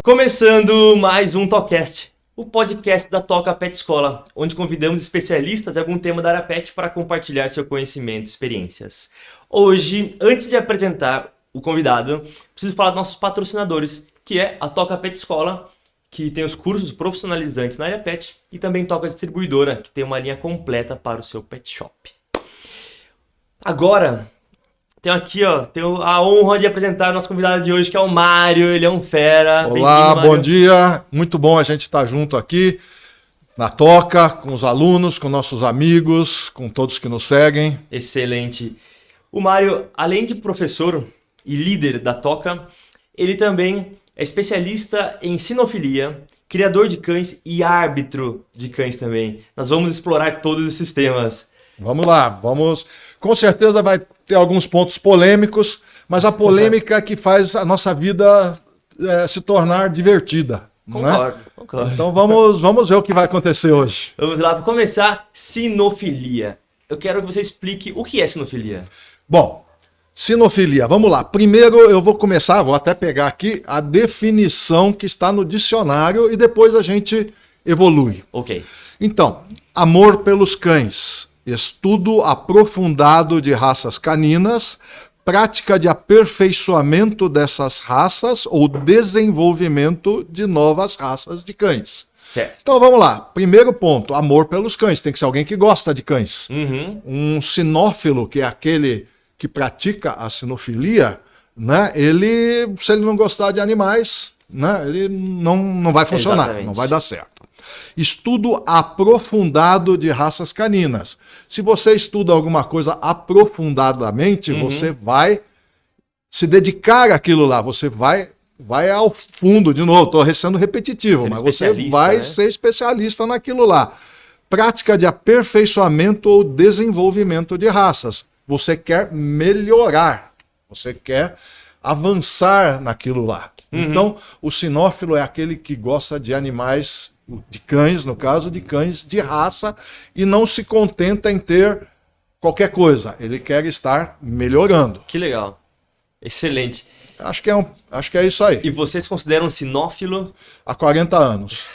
Começando mais um TOCast, o podcast da Toca Pet Escola, onde convidamos especialistas em algum tema da área pet para compartilhar seu conhecimento e experiências. Hoje, antes de apresentar o convidado, preciso falar dos nossos patrocinadores, que é a Toca Pet Escola, que tem os cursos profissionalizantes na área pet, e também Toca Distribuidora, que tem uma linha completa para o seu pet shop. Agora, tenho a honra de apresentar o nosso convidado de hoje, que é o Mário. Ele é um fera. Olá, bom dia. Muito bom a gente estar junto aqui na Toca, com os alunos, com nossos amigos, com todos que nos seguem. Excelente. O Mário, além de professor e líder da Toca, ele também é especialista em sinofilia, criador de cães e árbitro de cães também. Nós vamos explorar todos esses temas. Vamos lá, com certeza vai ter alguns pontos polêmicos, mas a polêmica é que faz a nossa vida se tornar divertida. Concordo. Então vamos ver o que vai acontecer hoje. Vamos lá, para começar, sinofilia. Eu quero que você explique o que é sinofilia. Bom, sinofilia, vamos lá. Primeiro eu vou até pegar aqui a definição que está no dicionário e depois a gente evolui. Ok. Então, amor pelos cães. Estudo aprofundado de raças caninas, prática de aperfeiçoamento dessas raças ou desenvolvimento de novas raças de cães. Certo. Então vamos lá. Primeiro ponto, amor pelos cães. Tem que ser alguém que gosta de cães. Uhum. Um sinófilo, que é aquele que pratica a sinofilia, né? Se ele não gostar de animais, né? Ele não vai funcionar, Exatamente. não vai dar certo. Estudo aprofundado de raças caninas. Se você estuda alguma coisa aprofundadamente, você vai se dedicar àquilo lá, você vai ao fundo, de novo, estou sendo repetitivo, mas você vai ser especialista naquilo lá. Prática de aperfeiçoamento ou desenvolvimento de raças. Você quer melhorar, você quer avançar naquilo lá. Então, o sinófilo é aquele que gosta de animais, de cães, no caso, de cães de raça, e não se contenta em ter qualquer coisa. Ele quer estar melhorando. Que legal. Excelente. Acho que é isso aí. E você se considera um sinófilo? Há 40 anos.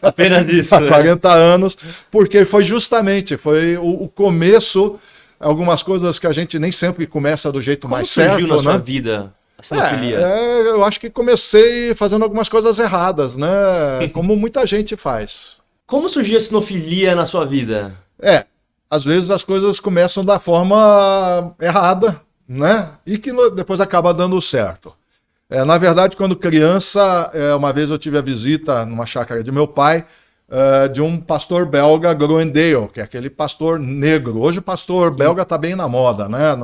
Apenas isso. Há 40 anos, porque foi o começo, algumas coisas que a gente nem sempre começa do jeito mais certo. Como surgiu na sua vida a sinofilia? Eu acho que comecei fazendo algumas coisas erradas, né? Como muita gente faz. Como surgiu a sinofilia na sua vida? Às vezes as coisas começam da forma errada, né? E que depois acaba dando certo. Na verdade, quando criança, uma vez eu tive a visita numa chácara de meu pai, de um pastor belga, Groendael, que é aquele pastor negro. Hoje o pastor belga está bem na moda, né?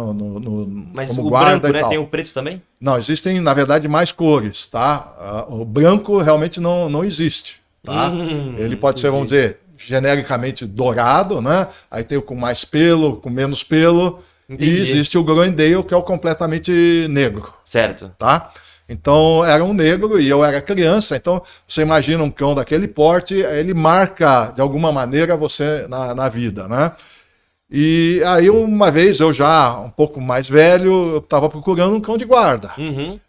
Mas como o guarda branco, e tal. Tem o preto também? Não, existem, na verdade, mais cores, tá? O branco realmente não existe, tá? Ele pode ser, vamos dizer, genericamente dourado, né? Aí tem o com mais pelo, com menos pelo. Entendi. E existe o Groendael, que é o completamente negro. Certo. Tá? Então, era um negro e eu era criança, então você imagina um cão daquele porte, ele marca, de alguma maneira, você na vida, né? E aí, uma vez, eu já um pouco mais velho, eu estava procurando um cão de guarda.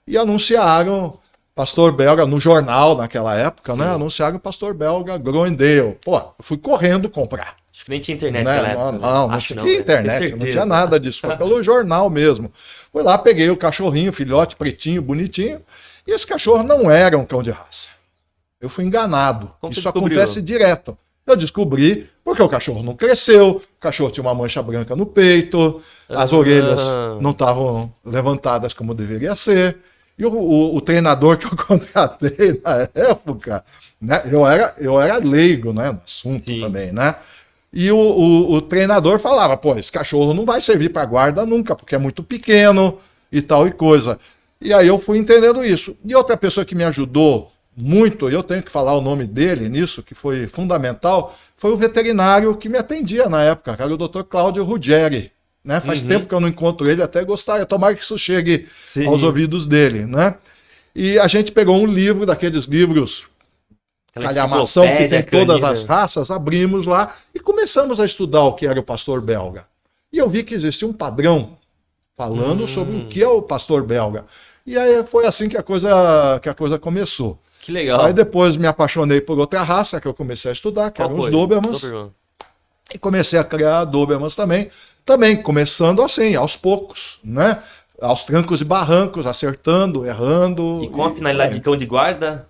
E anunciaram pastor belga, no jornal naquela época, né? Anunciaram o pastor belga Groendael. Pô, eu fui correndo comprar. Acho que nem tinha internet naquela época. Não tinha internet, não tinha nada disso. Foi pelo jornal mesmo. Fui lá, peguei o cachorrinho, filhote, pretinho, bonitinho. E esse cachorro não era um cão de raça. Eu fui enganado. Isso acontece direto. Eu descobri porque o cachorro não cresceu, o cachorro tinha uma mancha branca no peito, as orelhas não estavam levantadas como deveria ser. E o treinador que eu contratei na época, né, eu era leigo, né, no assunto também, né? E o treinador falava, pô, esse cachorro não vai servir para guarda nunca, porque é muito pequeno e tal e coisa. E aí eu fui entendendo isso. E outra pessoa que me ajudou muito, e eu tenho que falar o nome dele nisso, que foi fundamental, foi o veterinário que me atendia na época, que era o Dr. Cláudio Ruggeri. Né? Faz tempo que eu não encontro ele, até gostaria, tomara que isso chegue aos ouvidos dele. Né? E a gente pegou um livro, daqueles livros calhamação que tem todas as raças, abrimos lá e começamos a estudar o que era o pastor belga. E eu vi que existia um padrão falando sobre o que é o pastor belga. E aí foi assim que a coisa começou. Que legal. Aí depois me apaixonei por outra raça que eu comecei a estudar, que eram os Dobermans. E comecei a criar Dobermans também começando assim, aos poucos, né? Aos trancos e barrancos, acertando, errando. E com a finalidade de cão de guarda?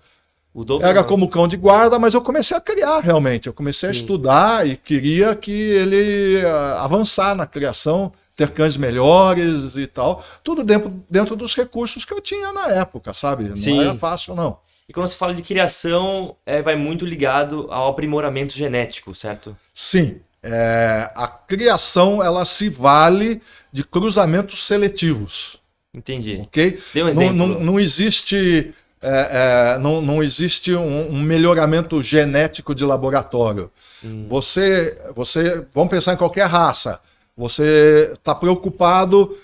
O Doberman... Era como cão de guarda, mas eu comecei a criar realmente. Eu comecei a estudar e queria que ele avançar na criação, ter cães melhores e tal. Tudo dentro dos recursos que eu tinha na época, sabe? Não era fácil, não. E quando se fala de criação, vai muito ligado ao aprimoramento genético, certo? Sim. A criação, ela se vale de cruzamentos seletivos. Entendi. Ok? Dê um exemplo. Não existe... não existe um melhoramento genético de laboratório. Vamos pensar em qualquer raça. Você está preocupado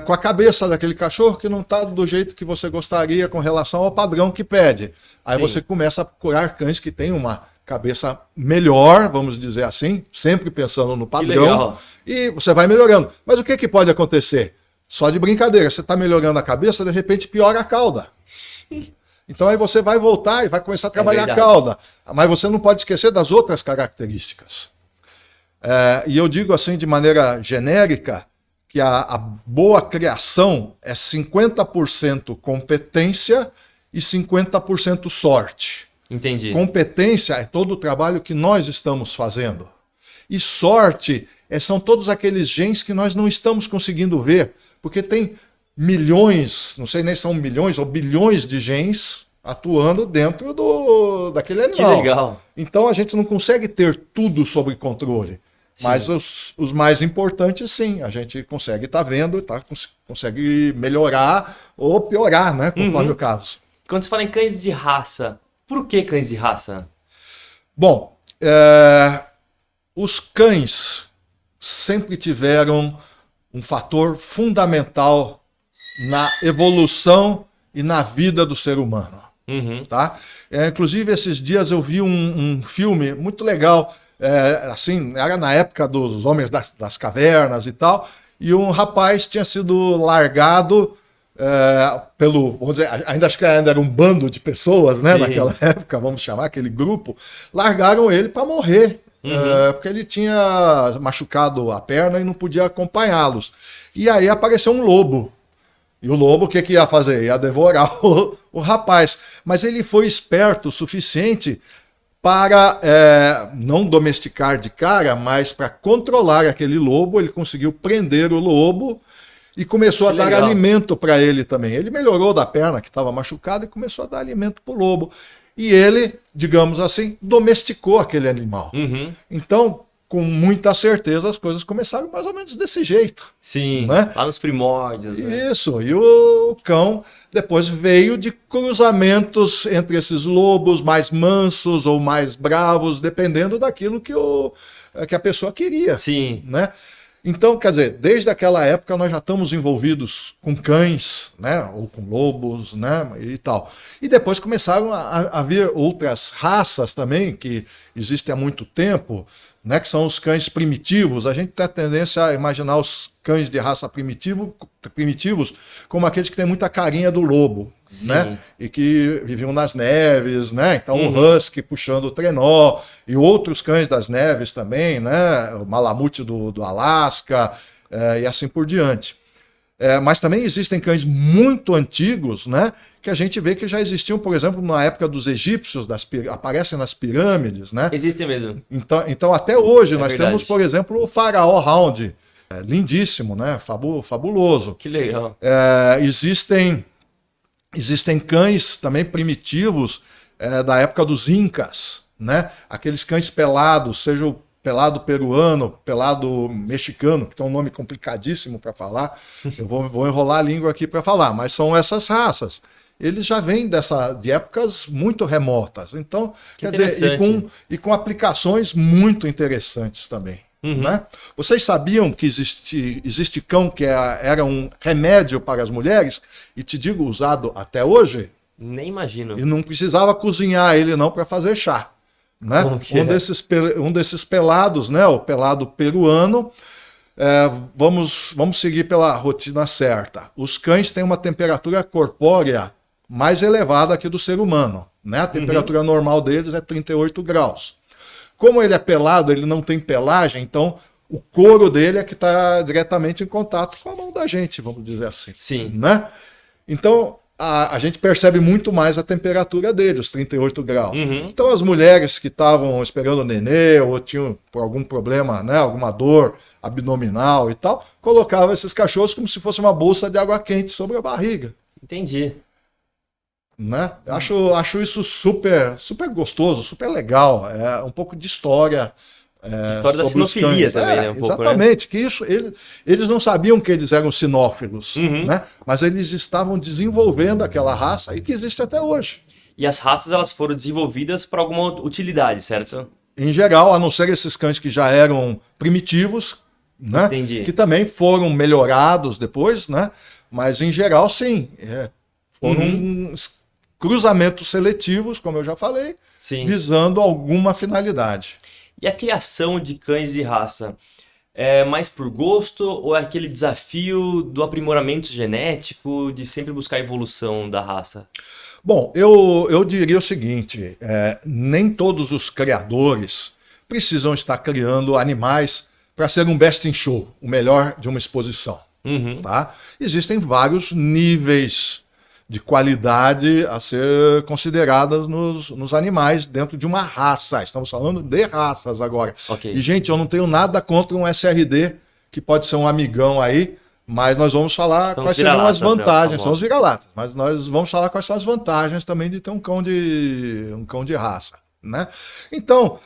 com a cabeça daquele cachorro que não está do jeito que você gostaria com relação ao padrão que pede. Aí você começa a procurar cães que têm uma cabeça melhor, vamos dizer assim, sempre pensando no padrão, e você vai melhorando. Mas o que pode acontecer? Só de brincadeira, você está melhorando a cabeça, de repente piora a cauda. Então aí você vai voltar e vai começar a trabalhar a cauda. Mas você não pode esquecer das outras características. E eu digo assim de maneira genérica que a boa criação é 50% competência e 50% sorte. Entendi. Competência é todo o trabalho que nós estamos fazendo. E sorte são todos aqueles genes que nós não estamos conseguindo ver, porque tem milhões, não sei nem se são milhões ou bilhões de genes atuando dentro daquele animal. Que legal. Então a gente não consegue ter tudo sob controle. Sim. Mas os mais importantes, sim, a gente consegue estar vendo, consegue melhorar ou piorar, né, conforme o caso. Quando você fala em cães de raça, por que cães de raça? Bom, os cães sempre tiveram um fator fundamental na evolução e na vida do ser humano. Tá? Inclusive, esses dias eu vi um filme muito legal, assim, era na época dos homens das cavernas e tal, e um rapaz tinha sido largado vamos dizer, acho que ainda era um bando de pessoas, né, naquela época, vamos chamar aquele grupo, largaram ele para morrer, porque ele tinha machucado a perna e não podia acompanhá-los. E aí apareceu um lobo. E o lobo o que ia fazer? Ia devorar o rapaz. Mas ele foi esperto o suficiente para não domesticar de cara, mas para controlar aquele lobo. Ele conseguiu prender o lobo e começou a dar alimento para ele também. Ele melhorou da perna que estava machucada e começou a dar alimento para o lobo. E ele, digamos assim, domesticou aquele animal. Então, com muita certeza, as coisas começaram mais ou menos desse jeito. Sim, né? Lá nos primórdios. Né? Isso, e o cão depois veio de cruzamentos entre esses lobos mais mansos ou mais bravos, dependendo daquilo que a pessoa queria. Sim. Né? Então, quer dizer, desde aquela época nós já estamos envolvidos com cães, né, ou com lobos, né, e tal. E depois começaram a vir outras raças também, que existem há muito tempo, né, que são os cães primitivos. A gente tem a tendência a imaginar os cães de raça primitivos como aqueles que têm muita carinha do lobo, né, e que viviam nas neves, né, então o husky puxando o trenó, e outros cães das neves também, né, o malamute do Alasca, e assim por diante. Mas também existem cães muito antigos, né, que a gente vê que já existiam, por exemplo, na época dos egípcios, aparecem nas pirâmides, né? Existem mesmo. Então até hoje nós verdade. temos, por exemplo, o Faraó Hound, lindíssimo, né? Fabuloso. Que legal. Existem cães também primitivos da época dos Incas, né? Aqueles cães pelados, seja o pelado peruano, pelado mexicano, que tem um nome complicadíssimo para falar. Eu vou enrolar a língua aqui para falar, mas são essas raças. Eles já vêm de épocas muito remotas. Então, quer dizer, e com aplicações muito interessantes também. Né? Vocês sabiam que existe cão que era um remédio para as mulheres? E te digo, usado até hoje? Nem imagino. E não precisava cozinhar ele não para fazer chá. Né? Um desses pelados, né, o pelado peruano, Vamos seguir pela rotina certa. Os cães têm uma temperatura corpórea mais elevada que do ser humano, né? A temperatura normal deles é 38 graus. Como ele é pelado, ele não tem pelagem, então o couro dele é que está diretamente em contato com a mão da gente, vamos dizer assim. Sim. Né? Então, a gente percebe muito mais a temperatura dele, os 38 graus. Então, as mulheres que estavam esperando o nenê ou tinham por algum problema, né, alguma dor abdominal e tal, colocavam esses cachorros como se fosse uma bolsa de água quente sobre a barriga. Entendi. Né? Acho isso super, super gostoso, super legal. É um pouco de história. História da sinofilia também, né? Exatamente, que isso, eles não sabiam que eles eram sinófilos, né? Mas eles estavam desenvolvendo aquela raça e que existe até hoje. E as raças elas foram desenvolvidas para alguma utilidade, certo? Em geral, a não ser esses cães que já eram primitivos, né? Entendi. Que também foram melhorados depois, né? Mas em geral, sim. Foram cruzamentos seletivos, como eu já falei, visando alguma finalidade. E a criação de cães de raça é mais por gosto ou é aquele desafio do aprimoramento genético, de sempre buscar a evolução da raça? Bom, eu diria o seguinte, nem todos os criadores precisam estar criando animais para ser um best in show, o melhor de uma exposição. Tá? Existem vários níveis de qualidade a ser consideradas nos animais dentro de uma raça. Estamos falando de raças agora. Okay. E, gente, eu não tenho nada contra um SRD, que pode ser um amigão aí, mas nós vamos falar quais seriam as vantagens. São os vira-latas, mas nós vamos falar quais são as vantagens também de ter um cão de raça. Né? Então,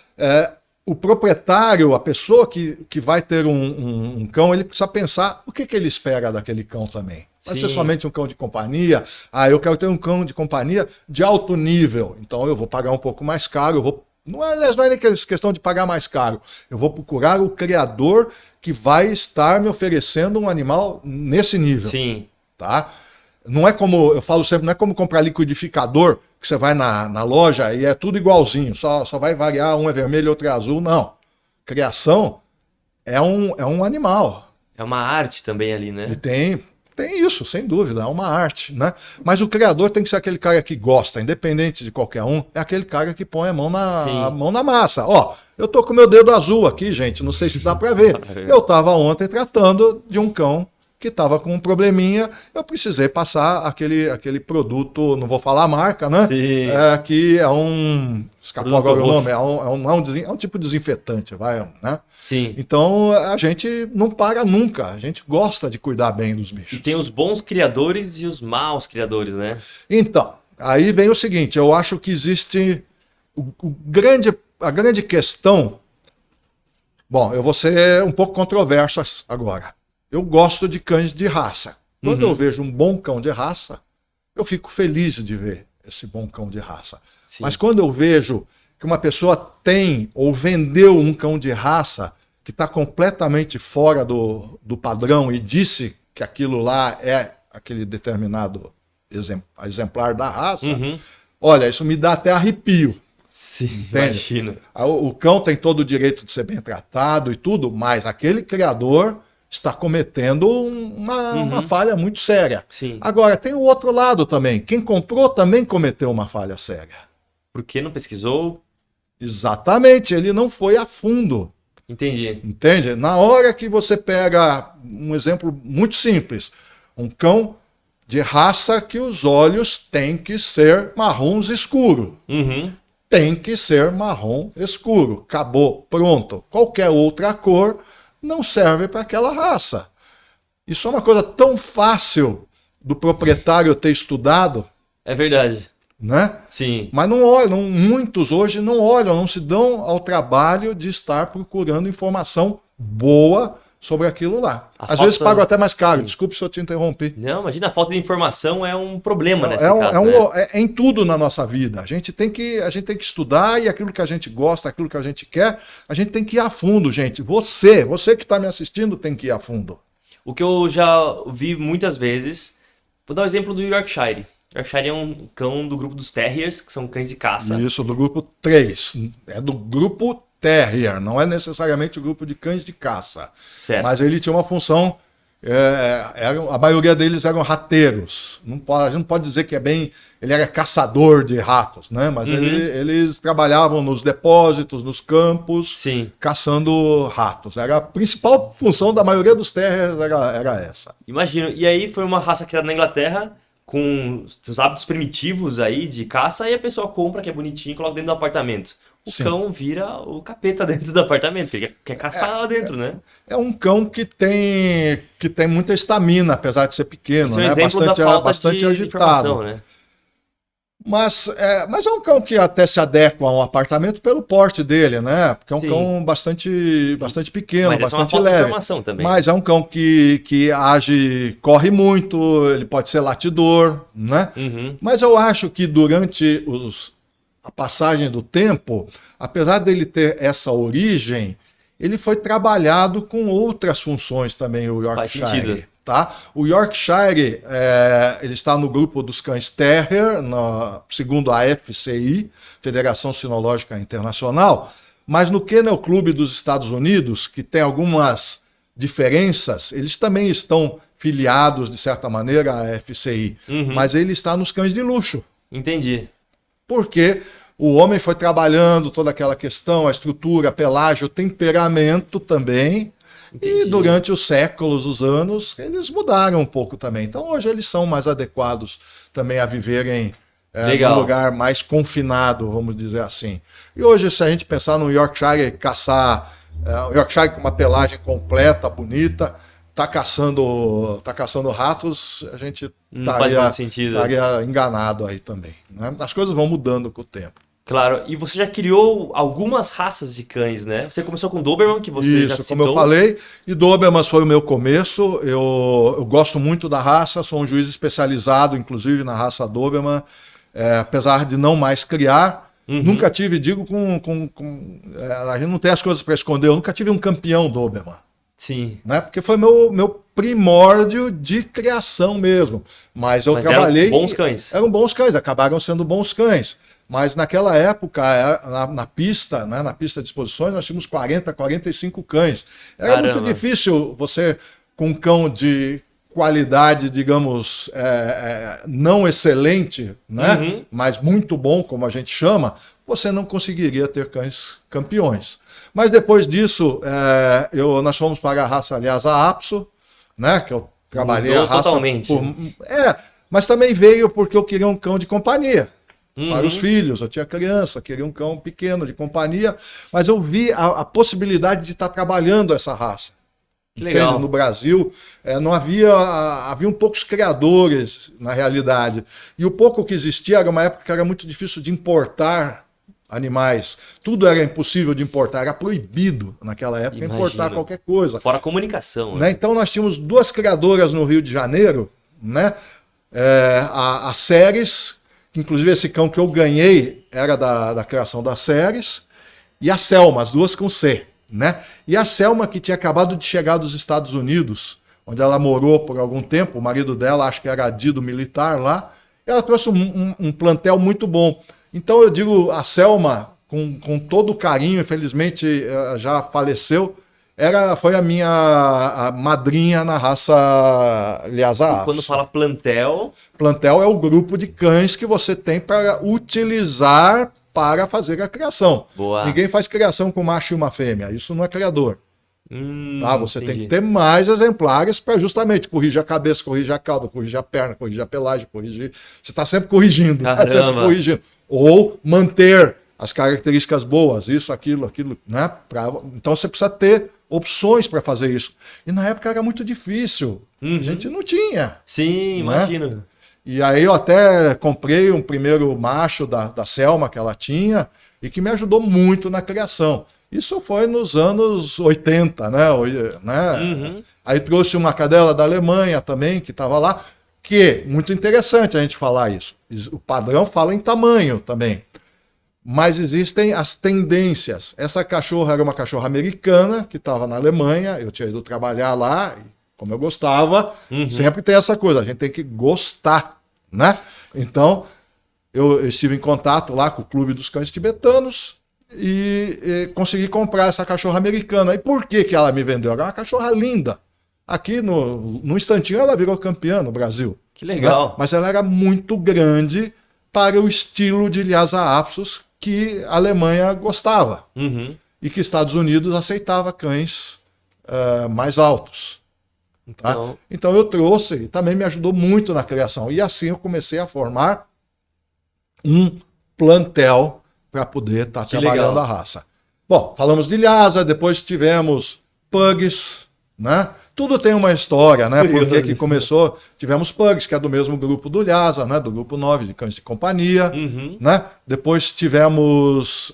o proprietário, a pessoa que vai ter um cão, ele precisa pensar o que ele espera daquele cão também. Vai ser somente um cão de companhia? Eu quero ter um cão de companhia de alto nível. Então eu vou pagar um pouco mais caro. Não é nem questão de pagar mais caro. Eu vou procurar o criador que vai estar me oferecendo um animal nesse nível. Sim. Tá? Não é como, eu falo sempre, não é como comprar liquidificador, que você vai na loja e é tudo igualzinho. Só vai variar, um é vermelho e outro é azul. Não. Criação é um animal. É uma arte também ali, né? E tem isso, sem dúvida, é uma arte, né? Mas o criador tem que ser aquele cara que gosta, independente de qualquer um, é aquele cara que põe a mão na massa. Ó, eu tô com meu dedo azul aqui, gente, não sei se dá para ver. Eu tava ontem tratando de um cão que estava com um probleminha, eu precisei passar aquele produto, não vou falar a marca, né? Que é escapou agora o nome, é um tipo de desinfetante, né? Sim. Então a gente não para nunca, a gente gosta de cuidar bem dos bichos. E tem os bons criadores e os maus criadores, né? Então, aí vem o seguinte, eu acho que existe a grande questão. Bom, eu vou ser um pouco controverso agora. Eu gosto de cães de raça. Quando eu vejo um bom cão de raça, eu fico feliz de ver esse bom cão de raça. Sim. Mas quando eu vejo que uma pessoa tem ou vendeu um cão de raça que está completamente fora do padrão e disse que aquilo lá é aquele determinado exemplar da raça, olha, isso me dá até arrepio. Sim, imagina. O cão tem todo o direito de ser bem tratado e tudo, mas aquele criador está cometendo uma falha muito séria. Sim. Agora, tem o outro lado também. Quem comprou também cometeu uma falha séria. Por que não pesquisou? Exatamente, ele não foi a fundo. Entendi. Entende? Na hora que você pega um exemplo muito simples, um cão de raça que os olhos têm que ser marrons escuro. Tem que ser marrom escuro. Acabou, pronto. Qualquer outra cor não serve para aquela raça. Isso é uma coisa tão fácil do proprietário ter estudado. É verdade. Né? Sim. Mas não olham, muitos hoje não olham, não se dão ao trabalho de estar procurando informação boa sobre aquilo lá. Às vezes pagam até mais caro. Sim. Desculpe se eu te interrompi. Não, imagina, a falta de informação é um problema nesse caso. É em tudo na nossa vida. A gente tem que estudar e aquilo que a gente gosta, aquilo que a gente quer, a gente tem que ir a fundo, gente. Você que está me assistindo tem que ir a fundo. O que eu já vi muitas vezes, vou dar o exemplo do Yorkshire. Yorkshire é um cão do grupo dos Terriers, que são cães de caça. Isso, do grupo 3. É do grupo Terrier, não é necessariamente o grupo de cães de caça. Certo. Mas ele tinha uma função, a maioria deles eram rateiros. A gente não pode dizer que ele era caçador de ratos, né? Mas eles trabalhavam nos depósitos, nos campos, Sim. caçando ratos. A principal função da maioria dos Terriers era essa. Imagino. E aí foi uma raça criada na Inglaterra, com os hábitos primitivos aí de caça, e a pessoa compra, que é bonitinho, e coloca dentro do apartamento. O Sim. cão vira o capeta dentro do apartamento, que ele quer caçar lá dentro, né? É um cão que tem muita estamina, apesar de ser pequeno, Esse é um né? exemplo da falta bastante de agitado. informação, né? Mas é um cão que até se adequa a um apartamento pelo porte dele, né? Porque é um Sim. cão bastante pequeno, Mas bastante essa é uma falta de leve. informação também. Mas é um cão que age, corre muito, ele pode ser latidor, né? Mas eu acho que durante a passagem do tempo, apesar dele ter essa origem, ele foi trabalhado com outras funções também, o Yorkshire. Faz sentido. Tá? O Yorkshire ele está no grupo dos cães Terrier, segundo a FCI, Federação Sinológica Internacional, mas no Kennel Club dos Estados Unidos, que tem algumas diferenças, eles também estão filiados, de certa maneira, à FCI, mas ele está nos cães de luxo. Entendi. Porque o homem foi trabalhando toda aquela questão, a estrutura, a pelagem, o temperamento também. Entendi. E durante os séculos, os anos, eles mudaram um pouco também. Então hoje eles são mais adequados também a viverem num lugar mais confinado, vamos dizer assim. E hoje, se a gente pensar no Yorkshire caçar, o Yorkshire com uma pelagem completa, bonita, tá caçando ratos, a gente estaria enganado aí também, né? As coisas vão mudando com o tempo. Claro, e você já criou algumas raças de cães, né? Você começou com Doberman, que você já citou. Como eu falei, e Doberman foi o meu começo. Eu gosto muito da raça, sou um juiz especializado, inclusive, na raça Doberman, apesar de não mais criar. Nunca tive, a gente não tem as coisas para esconder, eu nunca tive um campeão Doberman. Sim. Né? Porque foi meu primórdio de criação mesmo. Mas eu trabalhei... Eram bons cães. Eram bons cães, acabaram sendo bons cães. Mas naquela época, na pista, né, na pista de exposições, nós tínhamos 40, 45 cães. Era muito difícil você, com um cão de qualidade, digamos, não excelente, né, mas muito bom, como a gente chama, você não conseguiria ter cães campeões. Mas depois disso, nós fomos para a raça, aliás, a Apso, né, que eu trabalhei a raça... Totalmente. Mas também veio porque eu queria um cão de companhia. Para os filhos, eu tinha criança, queria um cão pequeno de companhia, mas eu vi a possibilidade de estar trabalhando essa raça. Que legal. No Brasil, haviam poucos criadores, na realidade, e o pouco que existia era uma época que era muito difícil de importar animais. Tudo era impossível de importar, era proibido naquela época importar qualquer coisa. Fora a comunicação. Né? Então nós tínhamos duas criadoras no Rio de Janeiro, né? A Ceres, que inclusive esse cão que eu ganhei era da criação da Ceres, e a Selma, as duas com C. Né? E a Selma, que tinha acabado de chegar dos Estados Unidos, onde ela morou por algum tempo, o marido dela acho que era adido militar lá, ela trouxe um plantel muito bom. Então eu digo, a Selma, com todo o carinho, infelizmente já faleceu, foi a minha madrinha na raça, aliás, a Apso. Quando fala plantel... Plantel é o grupo de cães que você tem para utilizar para fazer a criação. Boa. Ninguém faz criação com macho e uma fêmea, isso não é criador. Tá? Você entendi. tem que ter mais exemplares para justamente corrigir a cabeça, corrigir a cauda, corrigir a perna, corrigir a pelagem, corrigir... Você está sempre corrigindo, tá sempre corrigindo. Ou manter as características boas, isso, aquilo, né? Então você precisa ter opções para fazer isso. E na época era muito difícil, a gente não tinha. Sim, né? imagino. E aí eu até comprei um primeiro macho da Selma que ela tinha e que me ajudou muito na criação. Isso foi nos anos 80, né? Aí trouxe uma cadela da Alemanha também, que estava lá, que muito interessante a gente falar isso. O padrão fala em tamanho também. Mas existem as tendências. Essa cachorra era uma cachorra americana, que estava na Alemanha, eu tinha ido trabalhar lá, como eu gostava, sempre tem essa coisa, a gente tem que gostar, né? Então, eu estive em contato lá com o Clube dos Cães Tibetanos, e consegui comprar essa cachorra americana. E por que ela me vendeu? Era uma cachorra linda. Aqui no instantinho ela virou campeã no Brasil. Que legal. Né? Mas ela era muito grande para o estilo de Lhasa Apsos que a Alemanha gostava. Uhum. E que Estados Unidos aceitava cães mais altos. Tá? Então eu trouxe, e também me ajudou muito na criação. E assim eu comecei a formar um plantel para poder estar trabalhando a raça. Bom, falamos de Lhasa, depois tivemos Pugs, né? Tudo tem uma história, né? Porque que começou, tivemos Pugs, que é do mesmo grupo do Lhasa, né? Do grupo 9 de cães de companhia, né? Depois tivemos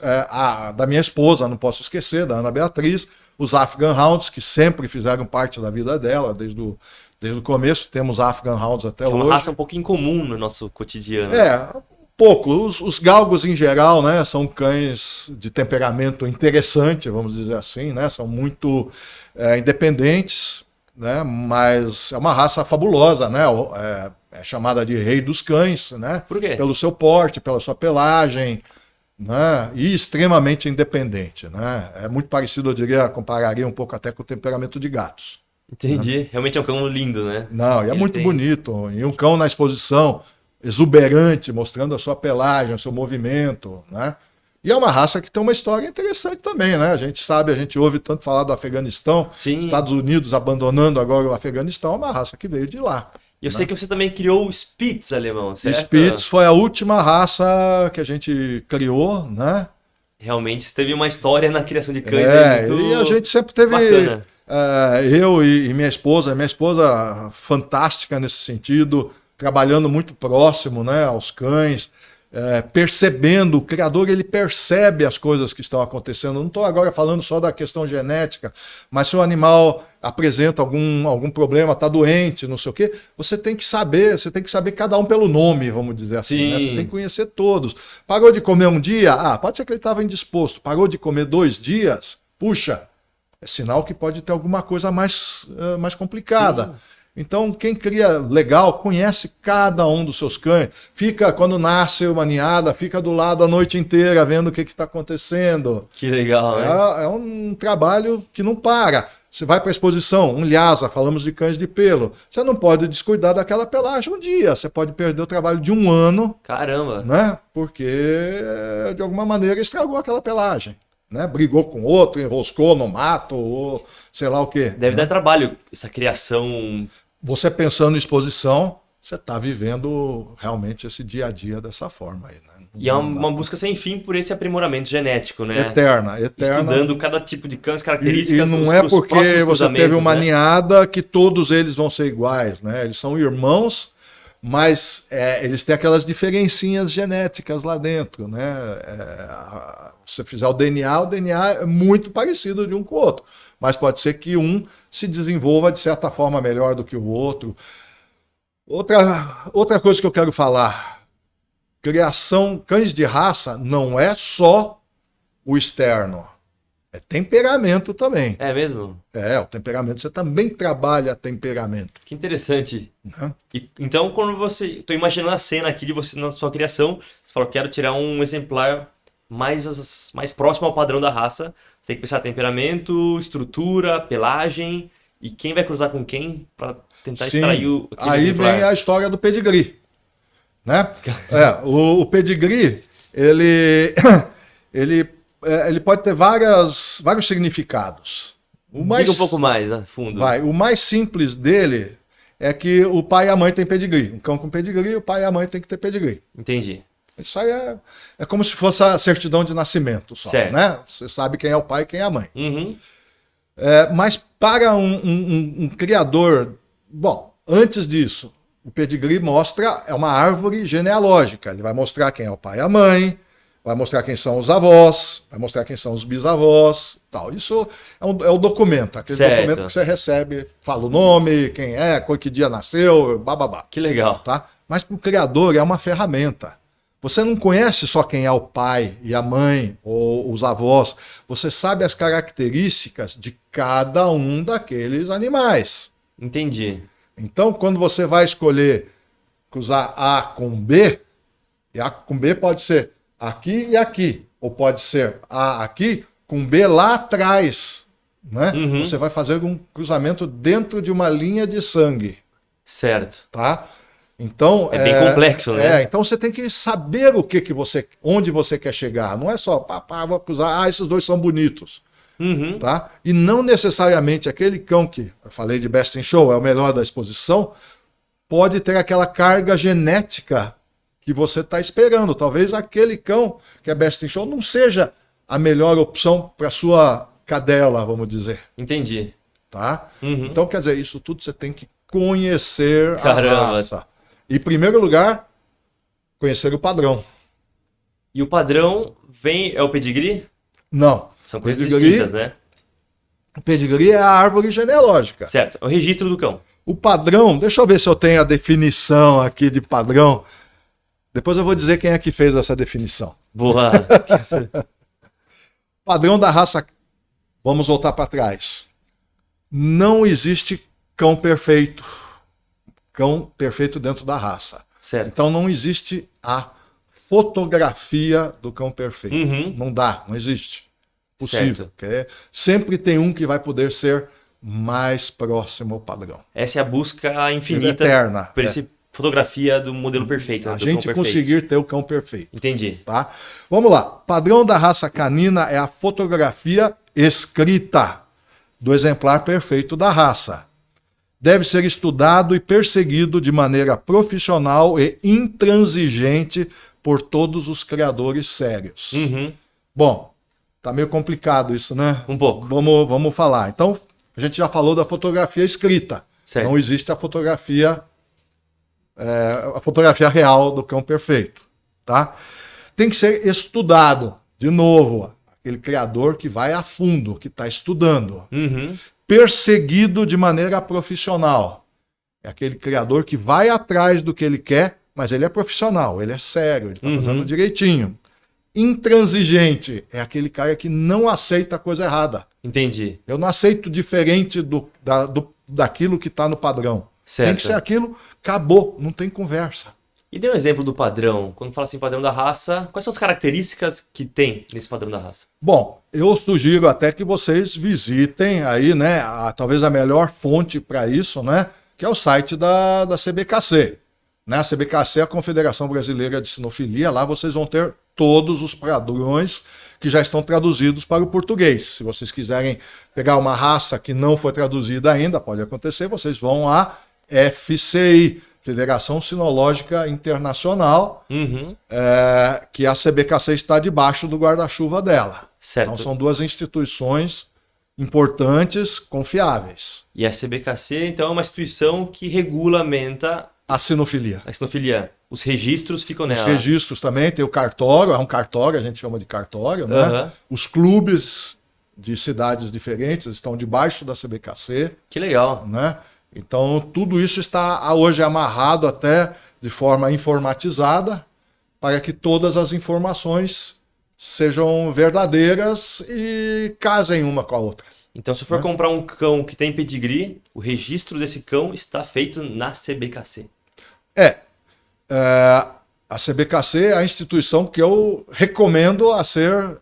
da minha esposa, não posso esquecer, da Ana Beatriz, os Afghan Hounds, que sempre fizeram parte da vida dela, desde o começo, temos Afghan Hounds até hoje. É uma raça um pouco incomum no nosso cotidiano. Pouco. Os galgos, em geral, né, são cães de temperamento interessante, vamos dizer assim, né? São muito independentes, né? Mas é uma raça fabulosa, né? É chamada de rei dos cães, né? Por quê? Pelo seu porte, pela sua pelagem, né? E extremamente independente, né? É muito parecido, eu diria, compararia um pouco até com o temperamento de gatos. Entendi. Né? Realmente é um cão lindo, né? Não, e é muito bonito. E um cão na exposição exuberante, mostrando a sua pelagem, o seu movimento, né? E é uma raça que tem uma história interessante também, né? A gente ouve tanto falar do Afeganistão, Sim. Estados Unidos abandonando agora o Afeganistão, é uma raça que veio de lá. E eu sei que você também criou o Spitz alemão, certo? Spitz foi a última raça que a gente criou, né? Realmente teve uma história na criação de cães. E a gente sempre teve... Bacana. Eu e minha esposa fantástica nesse sentido, trabalhando muito próximo, né, aos cães, percebendo, o criador ele percebe as coisas que estão acontecendo. Não estou agora falando só da questão genética, mas se o animal apresenta algum problema, está doente, não sei o quê, você tem que saber cada um pelo nome, vamos dizer assim, né? Você tem que conhecer todos. Parou de comer um dia? Pode ser que ele estava indisposto. Parou de comer 2 dias? Puxa, é sinal que pode ter alguma coisa mais complicada. Sim. Então, quem cria legal, conhece cada um dos seus cães. Quando nasce uma ninhada, fica do lado a noite inteira, vendo o que está acontecendo. Que legal, né? É um trabalho que não para. Você vai para a exposição, um Lhasa, falamos de cães de pelo. Você não pode descuidar daquela pelagem um dia. Você pode perder o trabalho de 1 ano. Caramba! Né? Porque, de alguma maneira, estragou aquela pelagem. Né? Brigou com outro, enroscou no mato, ou sei lá o quê. Deve dar trabalho essa criação. Você pensando em exposição, você está vivendo realmente esse dia a dia dessa forma aí, né? E é uma busca sem fim por esse aprimoramento genético, né? Eterna. Estudando cada tipo de cão, as características. E não é porque você teve uma ninhada que todos eles vão ser iguais, né? Eles são irmãos, mas eles têm aquelas diferencinhas genéticas lá dentro, né? Se você fizer o DNA é muito parecido de um com o outro, mas pode ser que um se desenvolva de certa forma melhor do que o outro. Outra coisa que eu quero falar, cães de raça não é só o externo, é temperamento também. É mesmo? O temperamento, você também trabalha temperamento. Que interessante. Né? Então, quando estou imaginando a cena aqui de você na sua criação, você falou, quero tirar um exemplar mais próximo ao padrão da raça. Você tem que pensar temperamento, estrutura, pelagem, e quem vai cruzar com quem para tentar extrair aquele aí exemplar. Vem a história do pedigree, né? O pedigree, ele pode ter vários significados. Diga um pouco mais a fundo. O mais simples dele é que o pai e a mãe têm pedigree. Um cão com pedigree, o pai e a mãe têm que ter pedigree. Entendi. Isso aí é como se fosse a certidão de nascimento só, certo. Né? Você sabe quem é o pai e quem é a mãe. Uhum. Mas para um criador, bom, antes disso, o pedigree é uma árvore genealógica. Ele vai mostrar quem é o pai e a mãe, vai mostrar quem são os avós, vai mostrar quem são os bisavós, tal. Isso é o documento, aquele documento que você recebe, fala o nome, quem é, que dia nasceu, bababá. Que legal. Tá? Mas para o criador é uma ferramenta. Você não conhece só quem é o pai e a mãe ou os avós, você sabe as características de cada um daqueles animais. Entendi. Então, quando você vai escolher cruzar A com B, e A com B pode ser aqui e aqui. ou pode ser A aqui, com B lá atrás. Né? Uhum. Você vai fazer um cruzamento dentro de uma linha de sangue. Certo. Tá? Então, é bem complexo, né? Então você tem que saber onde você quer chegar. Não é só, vou cruzar, esses dois são bonitos. Uhum. Tá? E não necessariamente aquele cão que eu falei de Best in Show, é o melhor da exposição, pode ter aquela carga genética que você está esperando. Talvez aquele cão que é Best in Show não seja a melhor opção para sua cadela, vamos dizer. Entendi. Tá? Uhum. Então, quer dizer, isso tudo você tem que conhecer Caramba. a raça. E, em primeiro lugar, conhecer o padrão. E o padrão é o pedigree? Não. São coisas distintas, né? O pedigree é a árvore genealógica. Certo, é o registro do cão. O padrão, deixa eu ver se eu tenho a definição aqui de padrão. Depois eu vou dizer quem é que fez essa definição. Boa. Padrão da raça. Vamos voltar para trás. Não existe cão perfeito. Cão perfeito dentro da raça. Certo. Então não existe a fotografia do cão perfeito. Uhum. Não dá, não existe. Possível. Certo. Sempre tem um que vai poder ser mais próximo ao padrão. Essa é a busca infinita eterna, por essa fotografia do modelo perfeito. A do gente cão conseguir perfeito. ter o cão perfeito. Entendi. Tá? Vamos lá. Padrão da raça canina é a fotografia escrita do exemplar perfeito da raça. Deve ser estudado e perseguido de maneira profissional e intransigente por todos os criadores sérios. Uhum. Bom, tá meio complicado isso, né? Um pouco. Vamos falar. Então, a gente já falou da fotografia escrita. Certo. Não existe a fotografia real do cão perfeito. Tá? Tem que ser estudado. De novo, aquele criador que vai a fundo, que está estudando. Uhum. Perseguido de maneira profissional. É aquele criador que vai atrás do que ele quer, mas ele é profissional, ele é sério, ele está fazendo direitinho. Intransigente é aquele cara que não aceita a coisa errada. Entendi. Eu não aceito diferente daquilo que está no padrão. Certo. Tem que ser aquilo, acabou, não tem conversa. E dê um exemplo do padrão. Quando fala assim padrão da raça, quais são as características que tem nesse padrão da raça? Bom, eu sugiro até que vocês visitem aí, né, talvez a melhor fonte para isso, né, que é o site da CBKC. Né? A CBKC é a Confederação Brasileira de Sinofilia. Lá vocês vão ter todos os padrões que já estão traduzidos para o português. Se vocês quiserem pegar uma raça que não foi traduzida ainda, pode acontecer, vocês vão à FCI, Federação Sinológica Internacional, que a CBKC está debaixo do guarda-chuva dela. Certo. Então são duas instituições importantes, confiáveis. E a CBKC, então, é uma instituição que regulamenta a sinofilia. A sinofilia. Os registros ficam nela. Os registros também, tem o cartório, é um cartório, a gente chama de cartório, né? Os clubes de cidades diferentes estão debaixo da CBKC. Que legal. Né? Então, tudo isso está hoje amarrado até de forma informatizada para que todas as informações sejam verdadeiras e casem uma com a outra. Então, se for comprar um cão que tem pedigree, o registro desse cão está feito na CBKC. A CBKC é a instituição que eu recomendo a ser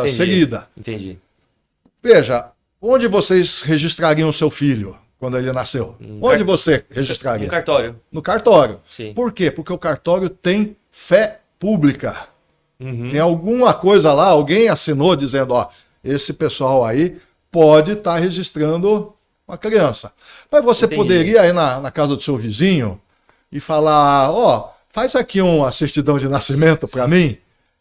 seguida. Entendi. Veja, onde vocês registrariam o seu filho quando ele nasceu? Onde você registraria? No cartório. No cartório. Sim. Por quê? Porque o cartório tem fé pública. Tem alguma coisa lá, alguém assinou dizendo, ó, esse pessoal aí pode estar registrando uma criança. Mas você poderia ir na casa do seu vizinho e falar, ó, faz aqui uma certidão de nascimento para mim.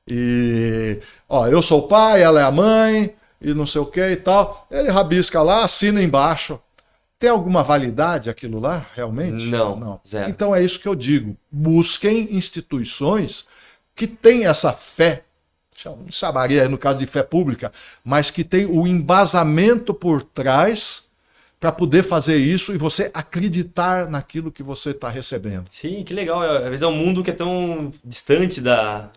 E, ó, eu sou o pai, ela é a mãe, e não sei o que e tal. Ele rabisca lá, assina embaixo. Tem alguma validade aquilo lá, realmente? Não. Zero. Então é isso que eu digo. Busquem instituições que têm essa fé, não chamaria no caso de fé pública, mas que tem o embasamento por trás para poder fazer isso e você acreditar naquilo que você está recebendo. Sim, que legal. Às vezes é um mundo que é tão distante da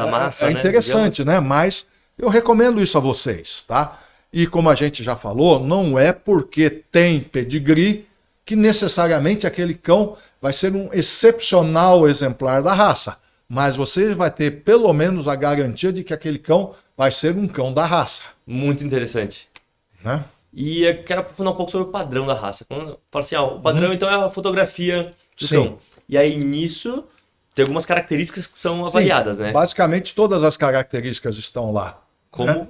massa. É interessante, né? Mas eu recomendo isso a vocês, tá? E como a gente já falou, não é porque tem pedigree que necessariamente aquele cão vai ser um excepcional exemplar da raça. mas você vai ter pelo menos a garantia de que aquele cão vai ser um cão da raça. Muito interessante. Né? E eu quero aprofundar um pouco sobre o padrão da raça. Quando eu falo assim, o padrão então é a fotografia do cão. E aí nisso tem algumas características que são avaliadas, né? Basicamente todas as características estão lá. Como? Né?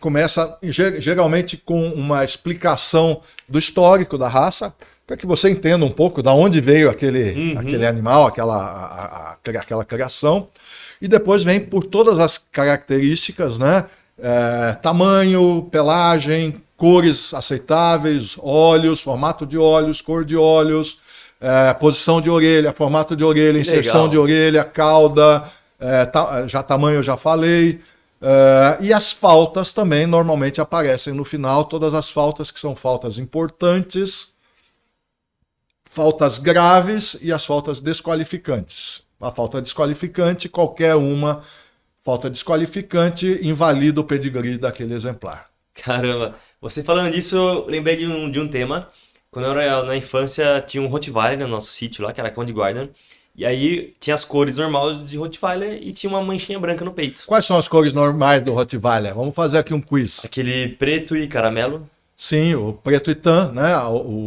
Começa geralmente com uma explicação do histórico da raça, para que você entenda um pouco de onde veio aquele animal, aquela criação, e depois vem por todas as características, né? Tamanho, pelagem, cores aceitáveis, olhos, formato de olhos, cor de olhos, posição de orelha, formato de orelha, inserção de orelha, cauda, tamanho eu já falei. E as faltas também normalmente aparecem no final, todas as faltas que são faltas importantes, faltas graves e as faltas desqualificantes. A falta desqualificante, qualquer uma falta desqualificante invalida o pedigree daquele exemplar. Caramba, você falando disso, eu lembrei de um tema. Quando eu era na infância, tinha um Rottweiler no nosso sítio lá, que era cão de guarda. E aí tinha as cores normais de Rottweiler e tinha uma manchinha branca no peito. Quais são as cores normais do Rottweiler? Vamos fazer aqui um quiz. Aquele preto e caramelo. Sim, o preto e tan, né?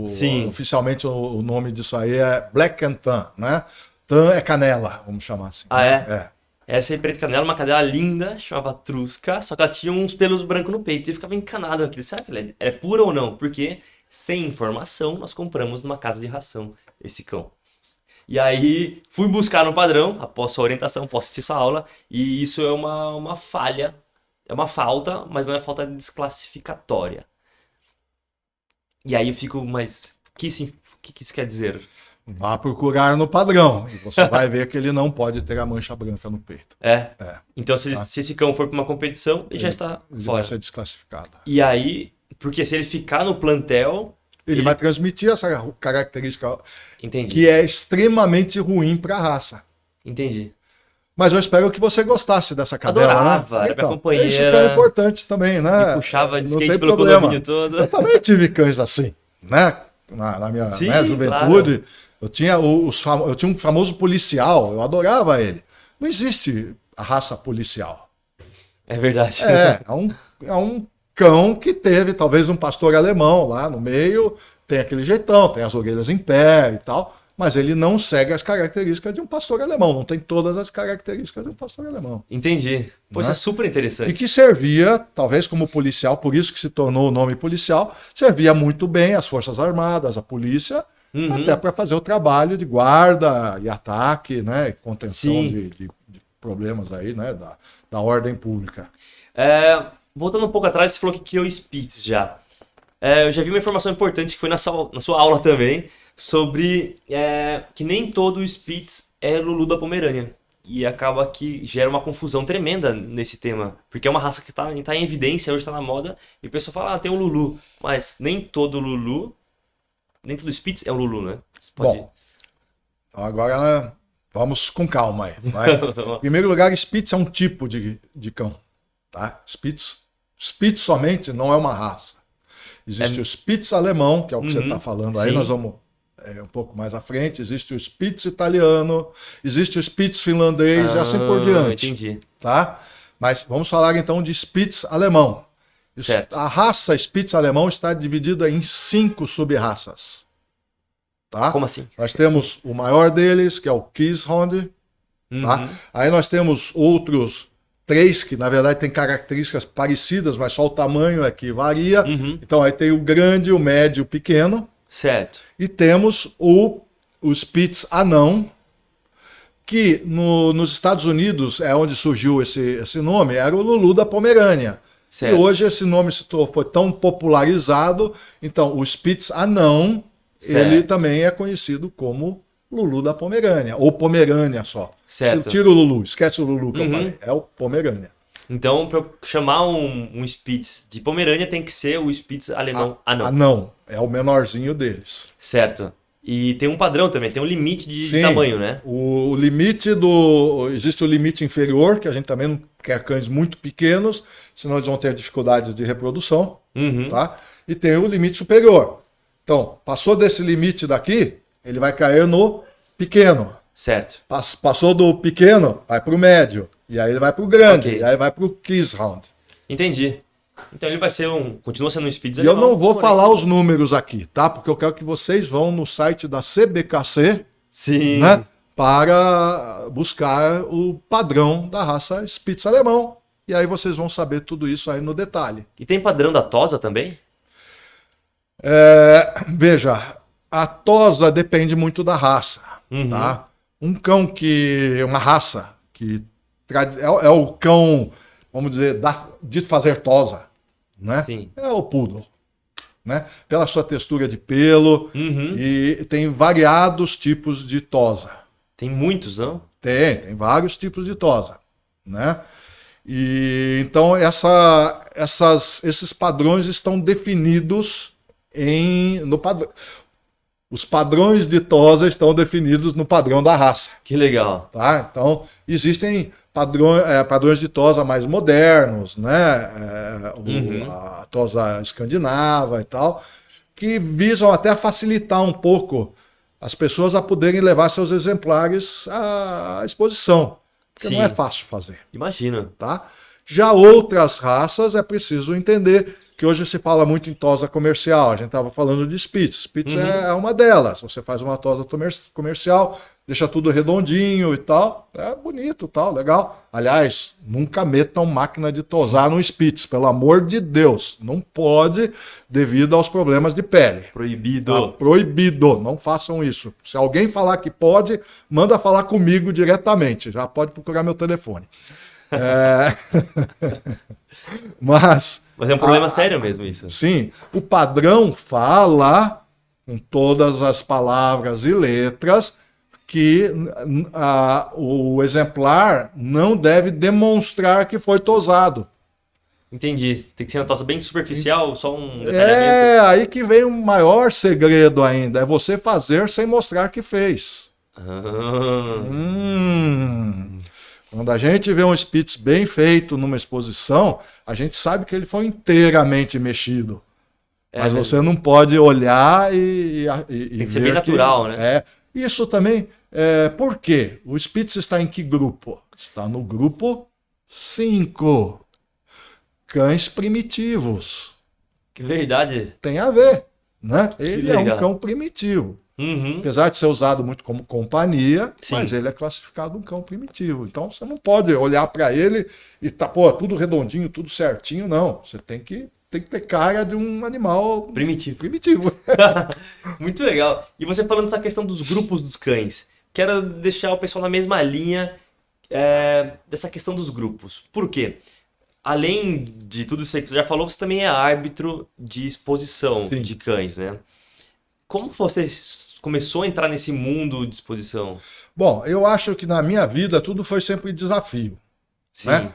Sim. Oficialmente o nome disso aí é Black and Tan, né? Tan é canela, vamos chamar assim. Ah, é? Essa aí, preto e canela, uma cadela linda, chamava Trusca, só que ela tinha uns pelos brancos no peito e eu ficava encanado aqui. Será que ela é pura ou não? Porque, sem informação, nós compramos numa casa de ração esse cão. E aí, fui buscar no padrão, após sua orientação, após assistir sua aula, e isso é uma falha, é uma falta, mas não é falta desclassificatória. E aí eu fico, mas o que isso quer dizer? Vá procurar no padrão, e você vai ver que ele não pode ter a mancha branca no peito. Então, se esse cão for para uma competição, ele já está ele fora. Vai ser desclassificado. E aí, porque se ele ficar no plantel... Ele vai transmitir essa característica Entendi. Que é extremamente ruim para a raça. Entendi. Mas eu espero que você gostasse dessa cadela, Adorava, né? era minha companheira. Isso que é importante também, né? Me puxava de Não skate tem pelo problema. condomínio todo. Eu também tive cães assim, né? Na minha Sim, juventude. Claro. Eu tinha um famoso policial, eu adorava ele. Não existe a raça policial. É verdade. É um cão que teve talvez um pastor alemão lá no meio, tem aquele jeitão, tem as orelhas em pé e tal, mas ele não segue as características de um pastor alemão, não tem todas as características de um pastor alemão. Entendi. Pô, isso é super interessante. E que servia, talvez como policial, por isso que se tornou o nome policial, servia muito bem às Forças Armadas, à polícia, até para fazer o trabalho de guarda e ataque, né, e contenção de problemas aí, né, da ordem pública. Voltando um pouco atrás, você falou que criou Spitz já. Eu já vi uma informação importante que foi na sua aula também, sobre que nem todo Spitz é Lulu da Pomerânia. E acaba que gera uma confusão tremenda nesse tema. Porque é uma raça que tá em evidência, hoje tá na moda, e o pessoal fala, tem um Lulu. Mas nem todo Spitz é um Lulu, né? Você pode... Bom, então agora vamos com calma aí. Vai. Em primeiro lugar, Spitz é um tipo de cão. Tá? Spitz somente não é uma raça. Existe o Spitz alemão, que é o que você está falando aí, nós vamos um pouco mais à frente. Existe o Spitz italiano, existe o Spitz finlandês e assim por diante. Entendi. Tá? Mas vamos falar então de Spitz alemão. Certo. A raça Spitz alemão está dividida em 5 sub-raças. Tá? Como assim? Nós temos o maior deles, que é o Kieshond. Tá? Aí nós temos outros 3 que, na verdade, têm características parecidas, mas só o tamanho é que varia. Então, aí tem o grande, o médio e o pequeno. Certo. E temos o Spitz anão, que nos Estados Unidos é onde surgiu esse nome, era o Lulu da Pomerânia. Certo. E hoje esse nome foi tão popularizado, então o Spitz anão, ele também é conhecido como Lulu da Pomerânia, ou Pomerânia só. Certo. Tira o Lulu, esquece o Lulu que eu falei, é o Pomerânia. Então, para chamar um Spitz de Pomerânia, tem que ser o Spitz alemão anão. Anão, é o menorzinho deles. Certo. E tem um padrão também, tem um limite de tamanho, né? O limite existe o limite inferior, que a gente também não quer cães muito pequenos, senão eles vão ter dificuldades de reprodução, tá? E tem o limite superior. Então, passou desse limite daqui, ele vai cair no pequeno. Certo. Passou do pequeno, vai para o médio. E aí ele vai para o grande. Okay. E aí vai para o Kiss Round. Entendi. Então ele vai ser continua sendo um Spitz alemão. E eu não vou falar os números aqui, tá? Porque eu quero que vocês vão no site da CBKC, sim, né? Para buscar o padrão da raça Spitz alemão. E aí vocês vão saber tudo isso aí no detalhe. E tem padrão da tosa também? Veja, a tosa depende muito da raça, tá? Um cão uma raça que é o cão, vamos dizer, de fazer tosa, né? Sim. É o poodle, né? Pela sua textura de pelo, e tem variados tipos de tosa. Tem muitos, não? Tem vários tipos de tosa, né? E então esses padrões estão definidos no padrão. Os padrões de tosa estão definidos no padrão da raça. Que legal. Tá? Então, existem padrões de tosa mais modernos, né? A tosa escandinava e tal, que visam até facilitar um pouco as pessoas a poderem levar seus exemplares à exposição. Porque não é fácil fazer. Imagina. Tá? Já outras raças é preciso entender que hoje se fala muito em tosa comercial. A gente estava falando de Spitz. Spitz é uma delas. Você faz uma tosa comercial, deixa tudo redondinho e tal. É bonito, tal, legal. Aliás, nunca metam máquina de tosar no Spitz, pelo amor de Deus. Não pode, devido aos problemas de pele. Proibido. Tá? Proibido. Não façam isso. Se alguém falar que pode, manda falar comigo diretamente. Já pode procurar meu telefone. Mas é um problema sério mesmo isso. Sim, o padrão fala, com todas as palavras e letras, que o exemplar não deve demonstrar que foi tosado. Entendi. Tem que ser uma tosa bem superficial, só um detalhamento. Aí que vem o maior segredo ainda, é você fazer sem mostrar que fez. Quando a gente vê um Spitz bem feito numa exposição, a gente sabe que ele foi inteiramente mexido. Mas você não pode olhar e tem que ser bem natural, né? Isso também, por quê? O Spitz está em que grupo? Está no grupo 5. Cães primitivos. Que verdade. Tem a ver, né? Ele é um cão primitivo. Apesar de ser usado muito como companhia, mas ele é classificado um cão primitivo. Então você não pode olhar para ele e tá tudo redondinho, tudo certinho, não. Você tem que ter cara de um animal primitivo. Muito legal. E você falando dessa questão dos grupos dos cães, quero deixar o pessoal na mesma linha dessa questão dos grupos. Por quê? Além de tudo isso aí que você já falou, você também é árbitro de exposição de cães, né? Como você começou a entrar nesse mundo de exposição? Bom, eu acho que na minha vida tudo foi sempre desafio. Sim. Né?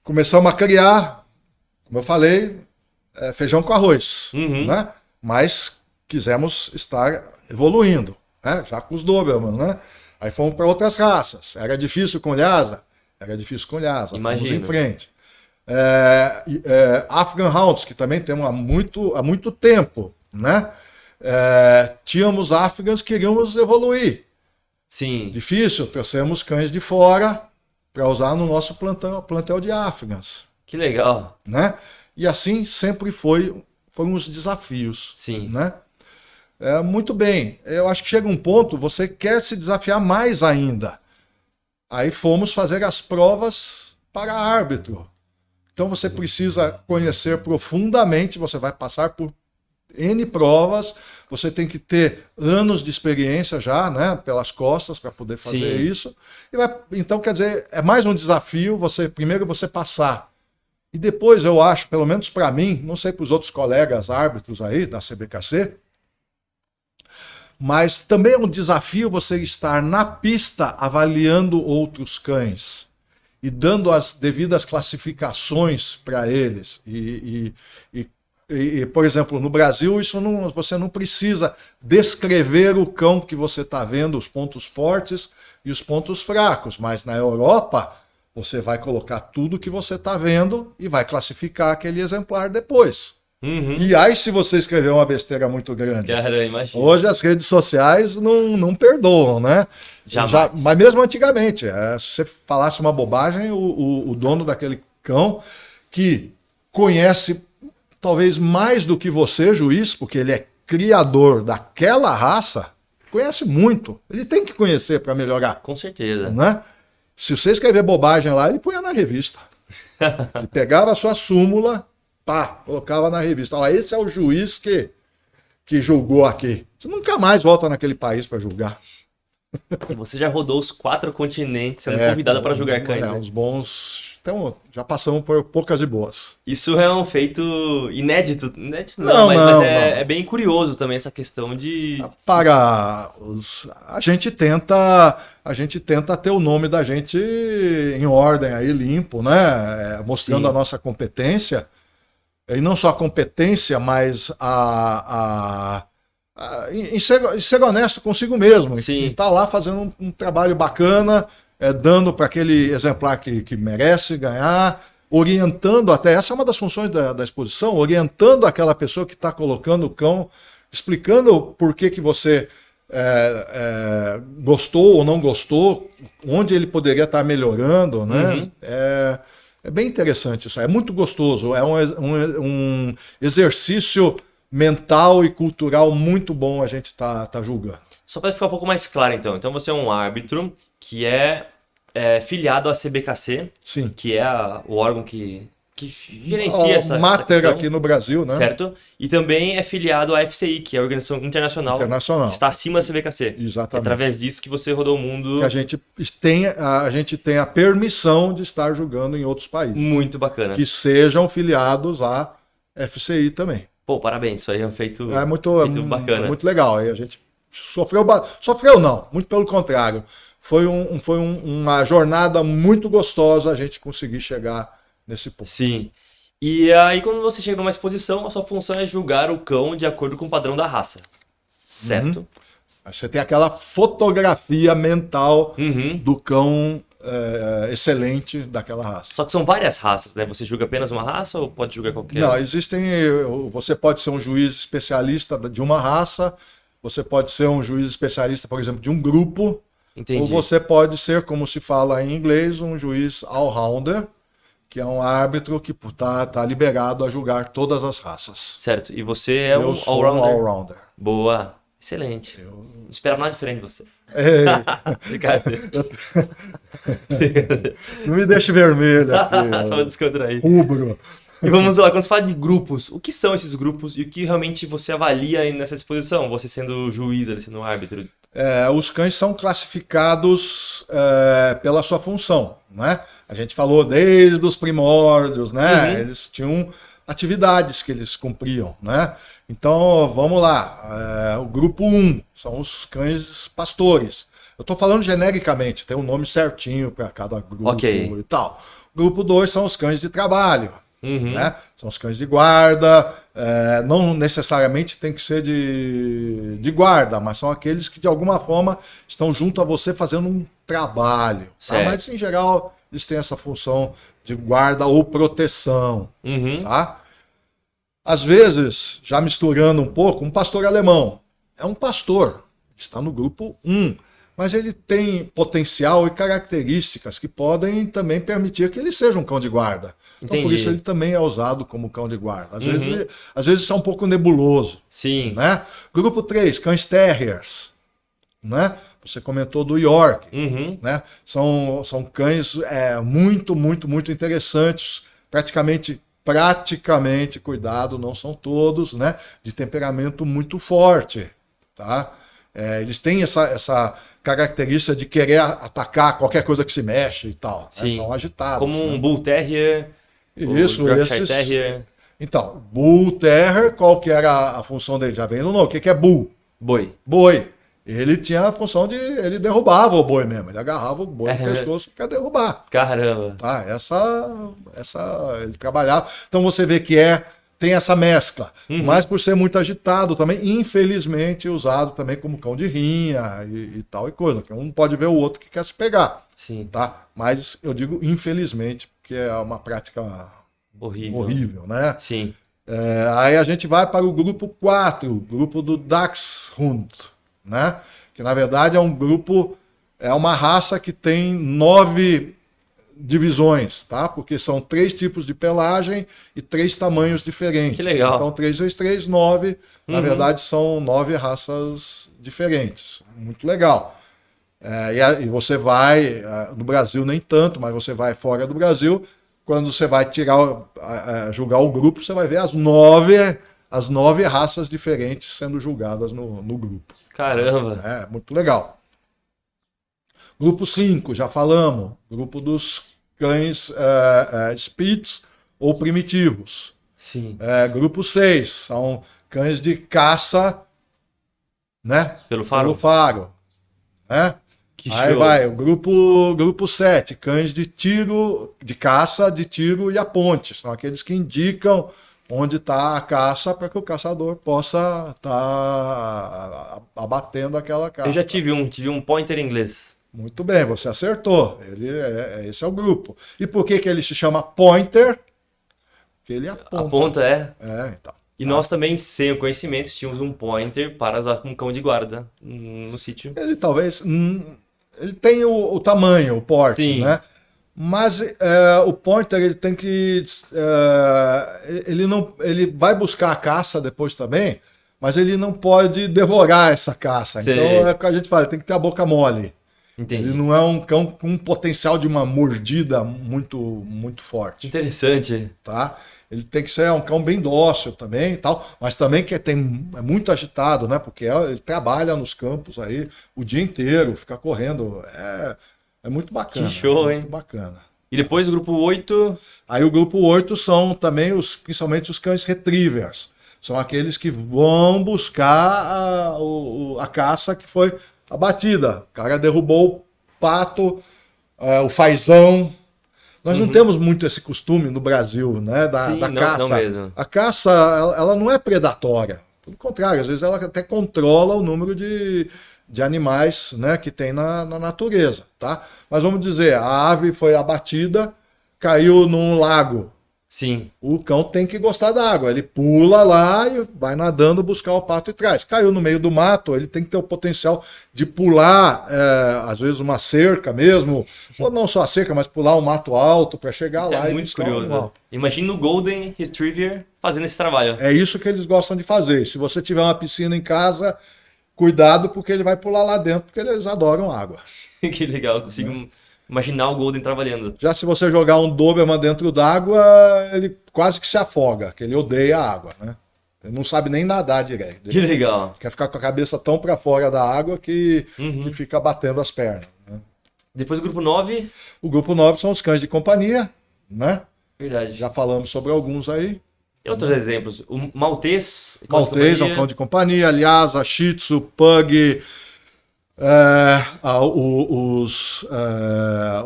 Começamos a criar, como eu falei, feijão com arroz. Né? Mas quisemos estar evoluindo, né? Já com os Doberman, né? Aí fomos para outras raças. Era difícil com Lhasa? Era difícil com Lhasa. Imagina. Fomos em frente. African Hounds, que também temos há muito tempo, né? Tínhamos Africans que queríamos evoluir. Sim. Difícil, trouxemos cães de fora para usar no nosso plantel de Africans. Que legal. Né? E assim sempre foram os desafios. Sim. Né? Muito bem, eu acho que chega um ponto, você quer se desafiar mais ainda. Aí fomos fazer as provas para árbitro. Então você precisa conhecer profundamente, você vai passar por N provas, você tem que ter anos de experiência já, né, pelas costas para poder fazer isso. Então, quer dizer, é mais um desafio primeiro você passar. E depois eu acho, pelo menos para mim, não sei para os outros colegas árbitros aí da CBKC, mas também é um desafio você estar na pista avaliando outros cães e dando as devidas classificações para eles. Por exemplo, no Brasil, você não precisa descrever o cão que você está vendo, os pontos fortes e os pontos fracos, mas na Europa você vai colocar tudo que você está vendo e vai classificar aquele exemplar depois. E aí, se você escrever uma besteira muito grande. Cara, imagina. Hoje as redes sociais não perdoam, né? Mas mesmo antigamente, se você falasse uma bobagem, o dono daquele cão, que conhece talvez mais do que você, juiz, porque ele é criador daquela raça, conhece muito. Ele tem que conhecer para melhorar. Com certeza. Né? Se você escrever bobagem lá, ele punha na revista. Ele pegava a sua súmula, colocava na revista. Ó, esse é o juiz que julgou aqui. Você nunca mais volta naquele país para julgar. E você já rodou os 4 continentes sendo convidado para julgar cães. Os bons. Então, já passamos por poucas e boas. Isso é um feito inédito. Inédito não, mas é bem curioso também essa questão de. A gente tenta ter o nome da gente em ordem aí, limpo, né? Mostrando a nossa competência. E não só a competência, mas em ser honesto consigo mesmo. Sim. Estar lá fazendo um trabalho bacana, dando para aquele exemplar que merece ganhar, orientando até, essa é uma das funções da exposição, orientando aquela pessoa que está colocando o cão, explicando por que você gostou ou não gostou, onde ele poderia estar melhorando, né? É bem interessante isso, é muito gostoso, é um exercício mental e cultural muito bom a gente tá julgando. Só para ficar um pouco mais claro, então você é um árbitro que é filiado à CBKC, sim, que é o órgão que gerencia essa Mater questão, aqui no Brasil, né? Certo? E também é filiado à FCI, que é a Organização Internacional. Que está acima da CBKC. Exatamente. É através disso que você rodou o mundo. Que a gente tem a permissão de estar julgando em outros países. Muito bacana. Que sejam filiados à FCI também. Pô, parabéns, isso aí é um feito bacana. Muito legal. E a gente sofreu não, muito pelo contrário. Foi uma jornada muito gostosa a gente conseguir chegar nesse ponto. Sim. E aí, quando você chega numa exposição, a sua função é julgar o cão de acordo com o padrão da raça. Certo? Você tem aquela fotografia mental do cão excelente daquela raça. Só que são várias raças, né? Você julga apenas uma raça ou pode julgar qualquer? Não, você pode ser um juiz especialista de uma raça, você pode ser um juiz especialista, por exemplo, de um grupo. Entendi. Ou você pode ser, como se fala em inglês, um juiz all-rounder, que é um árbitro que está liberado a julgar todas as raças. Certo. E você é um all-rounder? Boa. Excelente. Não esperava nada diferente de você. Não me deixe vermelho aqui. Só descontrair. Rubro. E vamos lá, quando você fala de grupos, o que são esses grupos e o que realmente você avalia nessa exposição? Você sendo juiz, sendo árbitro? Os cães são classificados pela sua função, né? A gente falou desde os primórdios, né? Eles tinham atividades que eles cumpriam, né? Então, vamos lá. O grupo 1 são os cães pastores. Eu estou falando genericamente, tem um nome certinho para cada grupo e tal. O grupo 2 são os cães de trabalho. Né? São os cães de guarda, não necessariamente tem que ser de guarda, mas são aqueles que de alguma forma estão junto a você fazendo um trabalho. Tá? Mas em geral eles têm essa função de guarda ou proteção. Tá? Às vezes, já misturando um pouco, um pastor alemão é um pastor, está no grupo 1. Mas ele tem potencial e características que podem também permitir que ele seja um cão de guarda. Então, por isso ele também é usado como cão de guarda. Às vezes isso é um pouco nebuloso. Sim. Né? Grupo 3, cães terriers. Né? Você comentou do York. Né? São cães muito, muito, muito interessantes. Praticamente, cuidado, não são todos, né? De temperamento muito forte. Tá? Eles têm essa característica de querer atacar qualquer coisa que se mexe e tal. Né? São agitados. Como um Bull Terrier. Isso, Terrier. Então, Bull Terrier, qual que era a função dele? Já vem no nome. O que é Bull? Boi. Ele tinha a função de... Ele derrubava o boi mesmo. Ele agarrava o boi no pescoço e quer derrubar. Caramba. Tá, ele trabalhava. Então você vê que tem essa mescla, mas por ser muito agitado também, infelizmente usado também como cão de rinha e tal e coisa, que um pode ver o outro que quer se pegar. Sim. Tá? Mas eu digo infelizmente, porque é uma prática horrível, né? Sim. Aí a gente vai para o grupo 4, o grupo do Dachshund, né? Que na verdade é um grupo, é uma raça que tem 9 divisões, tá? Porque são 3 tipos de pelagem e 3 tamanhos diferentes. Que legal. Então 3 vezes 3, 9. Na verdade são 9 raças diferentes. Muito legal. E você vai, no Brasil nem tanto, mas você vai fora do Brasil, quando você vai julgar o grupo, você vai ver as 9 raças diferentes sendo julgadas no grupo. Caramba! Muito legal. Grupo 5, já falamos. Grupo dos cães Spitz ou primitivos. Sim. Grupo 6, são cães de caça, né? Pelo faro. Né? Aí show. vai, o grupo 7, cães de tiro, de caça, de tiro e a ponte. São aqueles que indicam onde está a caça para que o caçador possa estar abatendo aquela caça. Eu já tive um pointer inglês. Muito bem, você acertou. Esse é o grupo. E por que ele se chama pointer? Porque ele aponta. Aponta, então. E nós também, sem o conhecimento, tínhamos um pointer para usar como cão de guarda no sítio. Ele talvez... ele tem o tamanho, o porte, sim, né? Mas o pointer, ele tem que... ele vai buscar a caça depois também, mas ele não pode devorar essa caça. Sei. Então é o que a gente fala, ele tem que ter a boca mole. Entendi. Ele não é um cão com um potencial de uma mordida muito, muito forte. Interessante. Tá? Ele tem que ser um cão bem dócil também e tal, mas também que é muito agitado, né? Porque ele trabalha nos campos aí o dia inteiro, fica correndo. É muito bacana. Que show, hein? Muito bacana. E depois o grupo 8? Aí o grupo 8 são também principalmente os cães retrievers. São aqueles que vão buscar a caça que foi abatida. O cara derrubou o pato, o fazão. Nós não temos muito esse costume no Brasil, né, da caça. Não mesmo. A caça, ela não é predatória. Pelo contrário, às vezes ela até controla o número de animais, né, que tem na natureza, tá? Mas vamos dizer, a ave foi abatida, caiu num lago. Sim. O cão tem que gostar da água. Ele pula lá e vai nadando buscar o pato e traz. Caiu no meio do mato, ele tem que ter o potencial de pular, às vezes uma cerca mesmo, ou não só a cerca, mas pular um mato alto para chegar lá. É muito curioso. Imagina o Golden Retriever fazendo esse trabalho. É isso que eles gostam de fazer. Se você tiver uma piscina em casa, cuidado porque ele vai pular lá dentro, porque eles adoram água. Que legal, eu consigo imaginar o Golden trabalhando. Já se você jogar um Doberman dentro d'água, ele quase que se afoga, que ele odeia a água, né? Ele não sabe nem nadar direito. Que legal. Quer ficar com a cabeça tão para fora da água que fica batendo as pernas. Né? Depois o grupo 9? O grupo 9 são os cães de companhia, né? Verdade. Já falamos sobre alguns aí. E outros exemplos? O Maltês. Maltês é um cão de companhia, aliás, a Shih Tzu, Pug...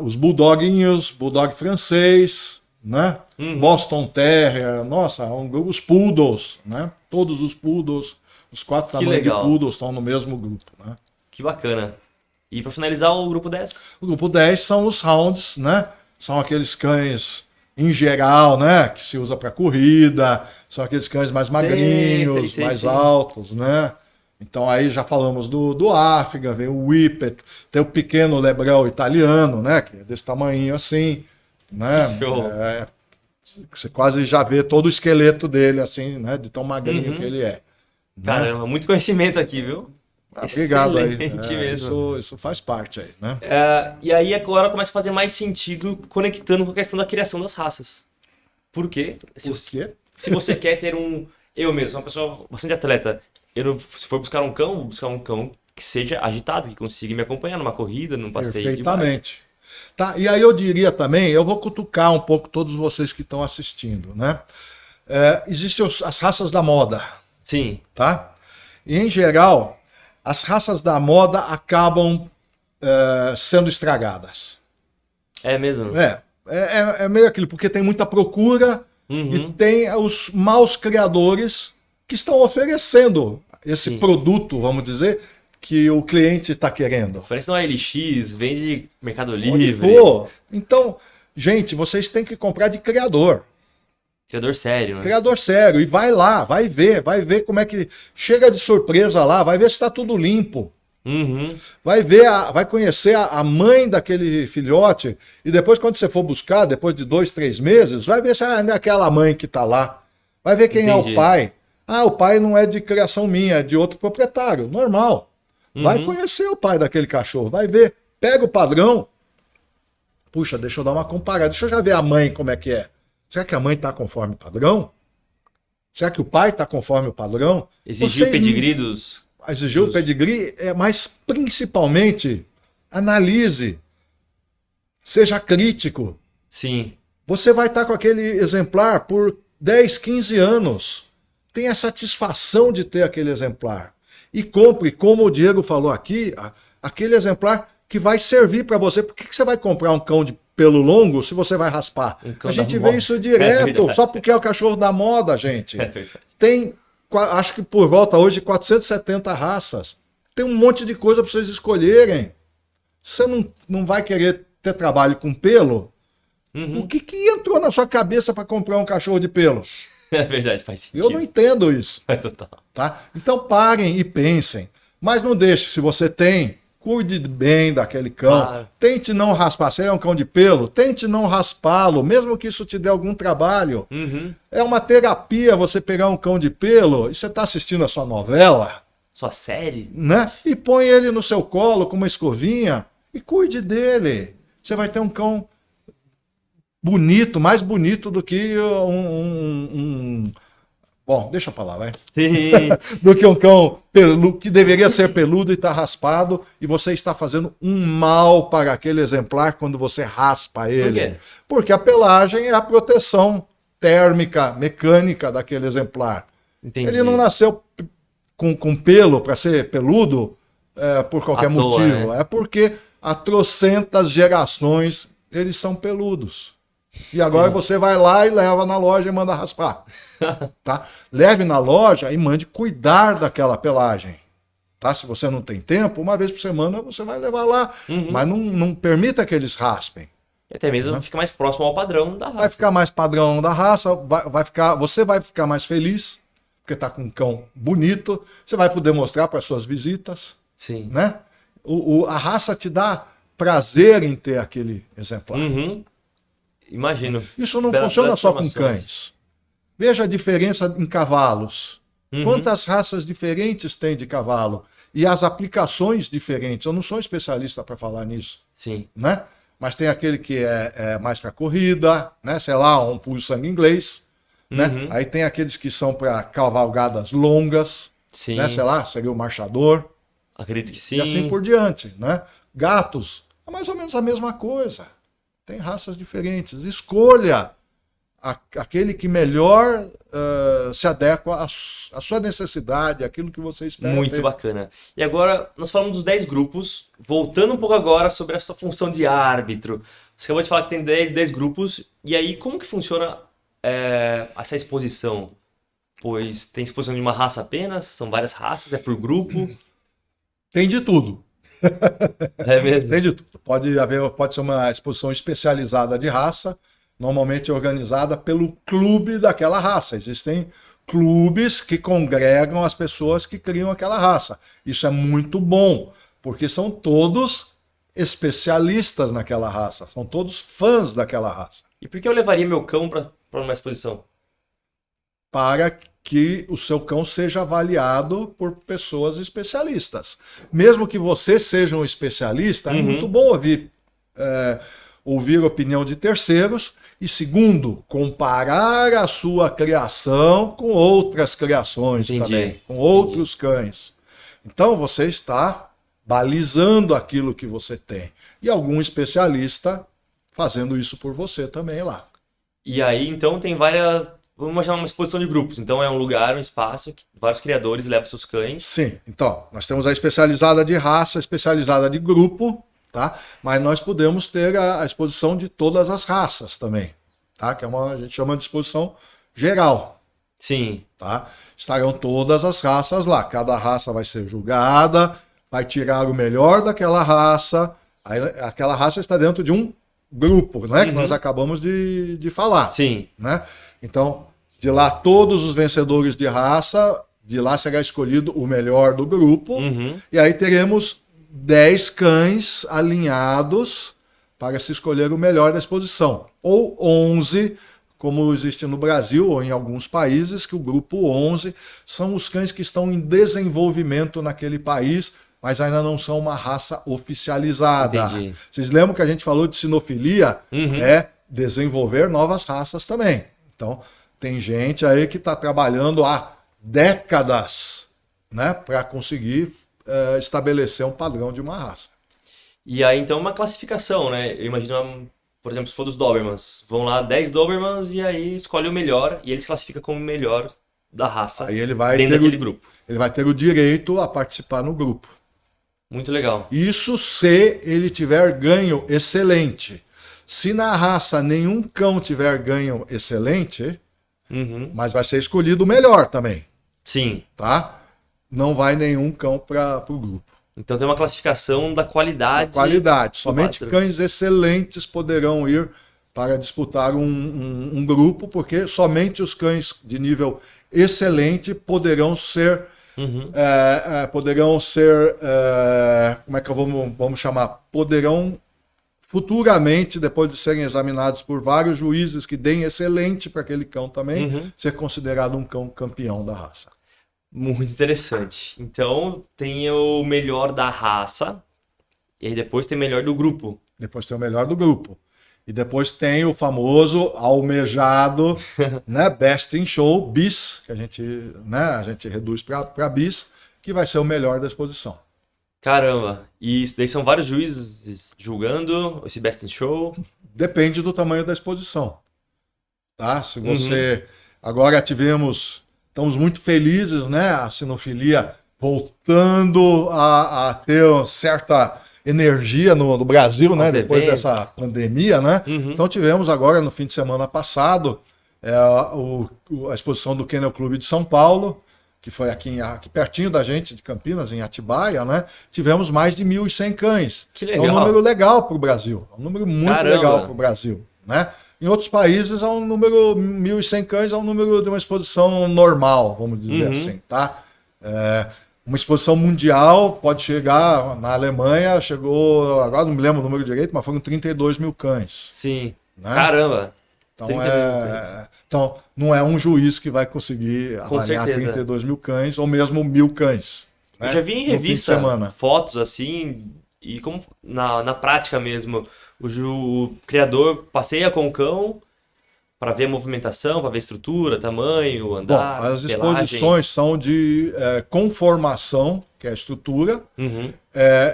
os bulldoguinhos, bulldog francês, né? Boston Terrier, nossa, os poodles, né? Todos os poodles, os 4 tamanhos de poodles estão no mesmo grupo, né? Que bacana. E para finalizar, o grupo 10? O grupo 10 são os hounds, né? São aqueles cães em geral, né? Que se usa para corrida, são aqueles cães mais magrinhos, mais altos, né? Então aí já falamos do Afghan, vem o Whippet, tem o pequeno Lebrão italiano, né? Que é desse tamanhinho assim, né? Você quase já vê todo o esqueleto dele, assim, né? De tão magrinho que ele é. Caramba, muito conhecimento aqui, viu? Obrigado aí. Mesmo. Isso faz parte aí, né? E aí agora começa a fazer mais sentido conectando com a questão da criação das raças. Por quê? Se você quer ter eu mesmo, uma pessoa bastante atleta, se for buscar um cão, vou buscar um cão que seja agitado, que consiga me acompanhar numa corrida, num passeio. Perfeitamente. Tá, e aí eu diria também, eu vou cutucar um pouco todos vocês que estão assistindo, né? Existem as raças da moda. Sim. Tá? E em geral, as raças da moda acabam sendo estragadas. É mesmo? É meio aquilo, porque tem muita procura e tem os maus criadores que estão oferecendo esse produto, vamos dizer, que o cliente está querendo. Oferece uma LX, vende Mercado Livre. Então, gente, vocês têm que comprar de criador. Criador sério, né? Criador sério. E vai lá, vai ver como é que... Chega de surpresa lá, vai ver se está tudo limpo. Uhum. Vai ver, vai conhecer a mãe daquele filhote e depois quando você for buscar, depois de 2, 3 meses, vai ver se é aquela mãe que está lá. Vai ver quem Entendi. é o pai. Ah, o pai não é de criação minha, é de outro proprietário, normal. Vai conhecer o pai daquele cachorro, vai ver, pega o padrão. Puxa, deixa eu dar uma comparada, deixa eu já ver a mãe como é que é. Será que a mãe está conforme o padrão? Será que o pai está conforme o padrão? Exigir o pedigree dos... Exigir o pedigree, mas principalmente analise, seja crítico. Sim. Você vai estar com aquele exemplar por 10, 15 anos. Tenha satisfação de ter aquele exemplar. E compre, como o Diego falou aqui, aquele exemplar que vai servir para você. Por que você vai comprar um cão de pelo longo se você vai raspar? A gente vê isso direto, só porque é o cachorro da moda, gente. Tem... Acho que por volta hoje de 470 raças. Tem um monte de coisa para vocês escolherem. Você não vai querer ter trabalho com pelo? O que entrou na sua cabeça para comprar um cachorro de pelo? É verdade, faz sentido. Eu não entendo isso. É total. Tá? Então parem e pensem. Mas não deixe, se você tem, cuide bem daquele cão. Tente não raspar. Se é um cão de pelo, tente não raspá-lo, mesmo que isso te dê algum trabalho. É uma terapia você pegar um cão de pelo e você está assistindo a sua novela. Sua série? Né? E põe ele no seu colo com uma escovinha e cuide dele. Você vai ter um cão bonito, mais bonito do que Bom, deixa pra lá, vai. Sim. Do que um cão que deveria ser peludo e está raspado, e você está fazendo um mal para aquele exemplar quando você raspa ele. Por quê? Porque a pelagem é a proteção térmica, mecânica daquele exemplar. Entendi. Ele não nasceu com pelo para ser peludo por qualquer motivo. Né? É porque há trocentas gerações eles são peludos. E agora você vai lá e leva na loja e manda raspar. Tá? Leve na loja e mande cuidar daquela pelagem. Tá? Se você não tem tempo, uma vez por semana você vai levar lá. Mas não permita que eles raspem. E até mesmo fica mais próximo ao padrão da raça. Vai ficar mais padrão da raça, você vai ficar mais feliz, porque está com um cão bonito. Você vai poder mostrar para suas visitas. Sim. Né? A raça te dá prazer em ter aquele exemplar. Imagino. Isso não funciona só com cães. Veja a diferença em cavalos. Quantas raças diferentes tem de cavalo? E as aplicações diferentes. Eu não sou especialista para falar nisso. Sim. Né? Mas tem aquele que é mais para corrida, né? Sei lá, um puro-sangue inglês. Né? Aí tem aqueles que são para cavalgadas longas. Sim. Né? Sei lá, seria o marchador. Acredito que sim. E assim por diante. Né? Gatos, é mais ou menos a mesma coisa. Tem raças diferentes. Escolha aquele que melhor se adequa à sua necessidade, aquilo que você espera. Muito bacana. E agora, nós falamos dos 10 grupos. Voltando um pouco agora sobre a sua função de árbitro. Você acabou de falar que tem 10 grupos. E aí, como que funciona essa exposição? Pois tem exposição de uma raça apenas? São várias raças? É por grupo? Tem de tudo. É mesmo? Tem de tudo. Pode ser uma exposição especializada de raça, normalmente organizada pelo clube daquela raça. Existem clubes que congregam as pessoas que criam aquela raça. Isso é muito bom, porque são todos especialistas naquela raça, são todos fãs daquela raça. E por que eu levaria meu cão para uma exposição? Para que o seu cão seja avaliado por pessoas especialistas. Mesmo que você seja um especialista, é muito bom ouvir a opinião de terceiros. E segundo, comparar a sua criação com outras criações também, com outros cães. Então você está balizando aquilo que você tem. E algum especialista fazendo isso por você também lá. E aí, então, tem várias... Vamos imaginar uma exposição de grupos. Então é um lugar, um espaço que vários criadores levam seus cães. Sim. Então, nós temos a especializada de raça, a especializada de grupo, tá? Mas nós podemos ter a exposição de todas as raças também, tá? Que a gente chama de exposição geral. Sim. Tá? Estarão todas as raças lá. Cada raça vai ser julgada, vai tirar o melhor daquela raça. Aí, aquela raça está dentro de um grupo, né? Que nós acabamos de falar. Sim. Né? Então, de lá, todos os vencedores de raça, de lá será escolhido o melhor do grupo. E aí teremos 10 cães alinhados para se escolher o melhor da exposição. Ou 11, como existe no Brasil ou em alguns países, que o grupo 11 são os cães que estão em desenvolvimento naquele país, mas ainda não são uma raça oficializada. Entendi. Vocês lembram que a gente falou de sinofilia? É desenvolver novas raças também. Então, tem gente aí que está trabalhando há décadas, né, para conseguir estabelecer um padrão de uma raça. E aí, então, uma classificação, né? Eu imagino, por exemplo, se for dos Dobermans, vão lá 10 Dobermans e aí escolhe o melhor e eles classificam como o melhor da raça aí ele vai dentro daquele grupo. Ele vai ter o direito a participar no grupo. Muito legal. Isso se ele tiver ganho excelente. Se na raça nenhum cão tiver ganho excelente, mas vai ser escolhido o melhor também. Sim. Tá? Não vai nenhum cão para o grupo. Então tem uma classificação da qualidade. Da qualidade. Somente cães excelentes poderão ir para disputar um grupo, porque somente os cães de nível excelente poderão ser... como é que vamos chamar? Poderão futuramente, depois de serem examinados por vários juízes que deem excelente para aquele cão também, ser considerado um cão campeão da raça. Muito interessante. Então tem o melhor da raça e aí depois tem o melhor do grupo. Depois tem o melhor do grupo. E depois tem o famoso almejado, né, Best in Show, BIS, que a gente reduz para BIS, que vai ser o melhor da exposição. Caramba, e daí são vários juízes julgando esse Best in Show? Depende do tamanho da exposição. Tá? Se você... Agora estamos muito felizes, né? A sinofilia voltando a ter uma certa energia no Brasil, né? Depois dessa pandemia, né? Então tivemos agora, no fim de semana passado, a exposição do Kennel Clube de São Paulo, que foi aqui pertinho da gente, de Campinas, em Atibaia, né? Tivemos mais de 1.100 cães. Que legal. É um número legal para o Brasil. É um número muito legal para o Brasil, né? Em outros países, 1.100 cães é um número de uma exposição normal, vamos dizer assim, tá? Uma exposição mundial pode chegar, na Alemanha, chegou, agora não me lembro o número direito, mas foram 32 mil cães. Sim. Né? Caramba! Então, não é um juiz que vai conseguir avaliar 32 mil cães, ou mesmo 1.000 cães. Né? Eu já vi em revista fotos assim, e como na prática mesmo, o criador passeia com o cão para ver a movimentação, para ver a estrutura, tamanho, andar. Bom, as exposições são de conformação, que é a estrutura,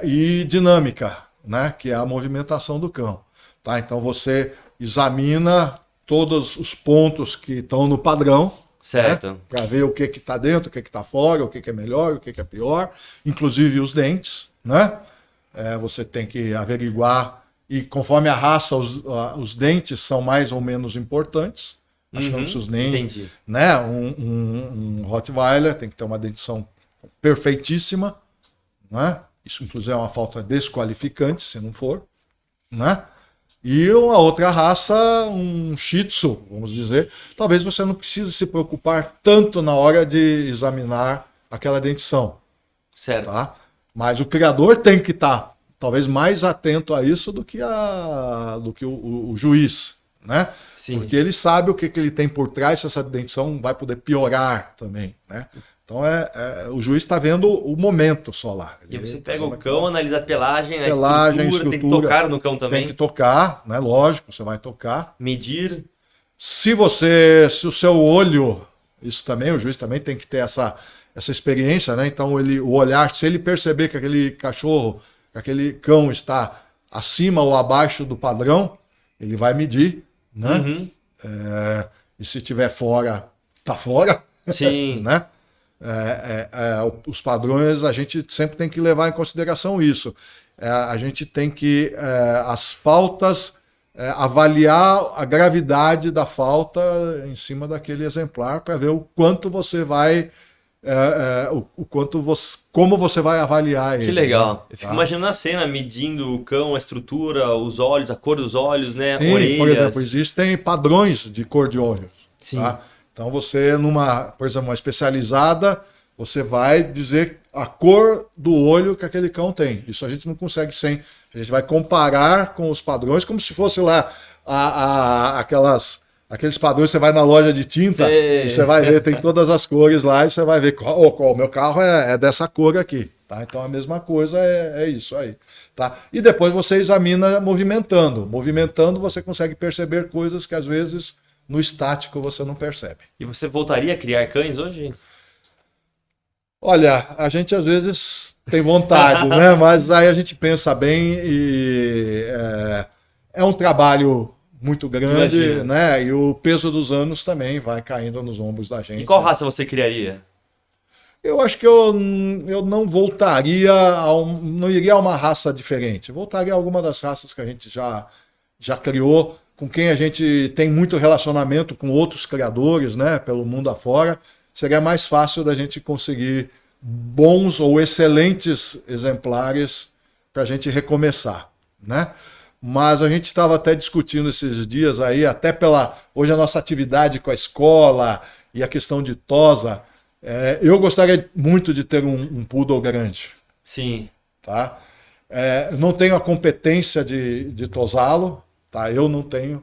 e dinâmica, né, que é a movimentação do cão. Tá? Então você examina todos os pontos que estão no padrão, certo, né, para ver o que está dentro, o que está fora, o que é melhor, o que é pior, inclusive os dentes, né? Você tem que averiguar, e conforme a raça, os dentes são mais ou menos importantes. Acho que não preciso nem... Né? Um Rottweiler tem que ter uma dentição perfeitíssima, né? Isso, inclusive, é uma falta desqualificante, se não for, né? E uma outra raça, um Shih Tzu, vamos dizer, talvez você não precise se preocupar tanto na hora de examinar aquela dentição. Certo. Tá? Mas o criador tem que estar talvez mais atento a isso do que o juiz, né? Sim. Porque ele sabe o que ele tem por trás, se essa dentição vai poder piorar também, né? Então o juiz está vendo o momento só lá. E você pega o cão, analisa a pelagem, a estrutura, tem que tocar no cão também. Tem que tocar, né? Lógico, você vai tocar. Medir. Se o seu olho, isso também, o juiz também tem que ter essa experiência, né? Então o olhar, se ele perceber que aquele cachorro, que aquele cão está acima ou abaixo do padrão, ele vai medir, né? E se estiver fora, tá fora. Sim. Né? Os padrões, a gente sempre tem que levar em consideração isso. A gente tem que, as faltas, avaliar a gravidade da falta em cima daquele exemplar para ver o quanto você vai, como você vai avaliar ele. Que legal. Né? Eu fico imaginando a cena, medindo o cão, a estrutura, os olhos, a cor dos olhos, né? Sim, orelhas. por exemplo, existem padrões de cor de olhos. Sim. Tá? Então você, por exemplo, uma especializada, você vai dizer a cor do olho que aquele cão tem. Isso a gente não consegue sem. A gente vai comparar com os padrões, como se fosse lá aqueles padrões. Você vai na loja de tinta e você vai ver, tem todas as cores lá, e você vai ver qual o meu carro é dessa cor aqui. Tá? Então a mesma coisa é isso aí. Tá? E depois você examina movimentando. Movimentando você consegue perceber coisas que às vezes no estático você não percebe. E você voltaria a criar cães hoje? Olha, a gente às vezes tem vontade, né? Mas aí a gente pensa bem e é um trabalho muito grande, Imagina. né? E o peso dos anos também vai caindo nos ombros da gente. E qual raça você criaria? Eu acho que eu não voltaria, não iria a uma raça diferente. Eu voltaria a alguma das raças que a gente já criou, com quem a gente tem muito relacionamento com outros criadores, né? Pelo mundo afora. Seria mais fácil da gente conseguir bons ou excelentes exemplares para a gente recomeçar, né? Mas a gente estava até discutindo esses dias aí, até hoje a nossa atividade com a escola e a questão de tosa, eu gostaria muito de ter um poodle grande. Sim. Tá? Não tenho a competência de tosá-lo, tá? Eu não tenho,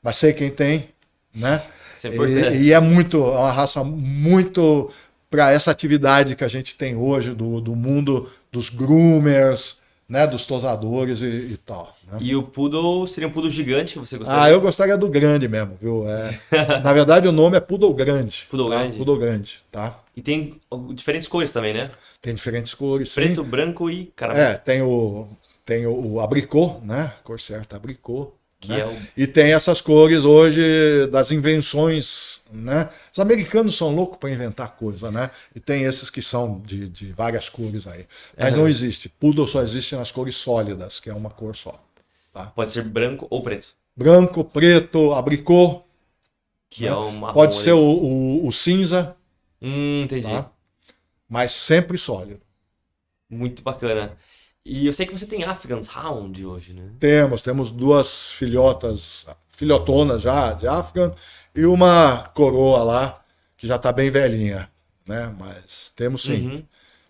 mas sei quem tem, né? Isso é importante. E é uma raça muito para essa atividade que a gente tem hoje do mundo dos groomers, né, dos tosadores e tal. Né? E o poodle seria um poodle gigante que você gostaria? Eu gostaria do grande mesmo, viu? Na verdade o nome é poodle grande. Poodle tá? grande. Poodle grande, tá? E tem diferentes cores também, né? Tem diferentes cores. Preto, sim. branco e caramelo. Tem o abricô, né? A cor certa, abricô. Que né? E tem essas cores hoje das invenções, né? Os americanos são loucos para inventar coisa, né? E tem esses que são de várias cores aí. Mas não existe. Poodle só existe nas cores sólidas, que é uma cor só. Tá? Pode ser branco ou preto. Branco, preto, abricô. Que é uma Pode ser o cinza. Entendi. Tá? Mas sempre sólido. Muito bacana. E eu sei que você tem Afghan's Hound hoje, né? Temos duas filhotonas já de Afghan e uma coroa lá que já está bem velhinha, né? Mas temos sim. Uhum.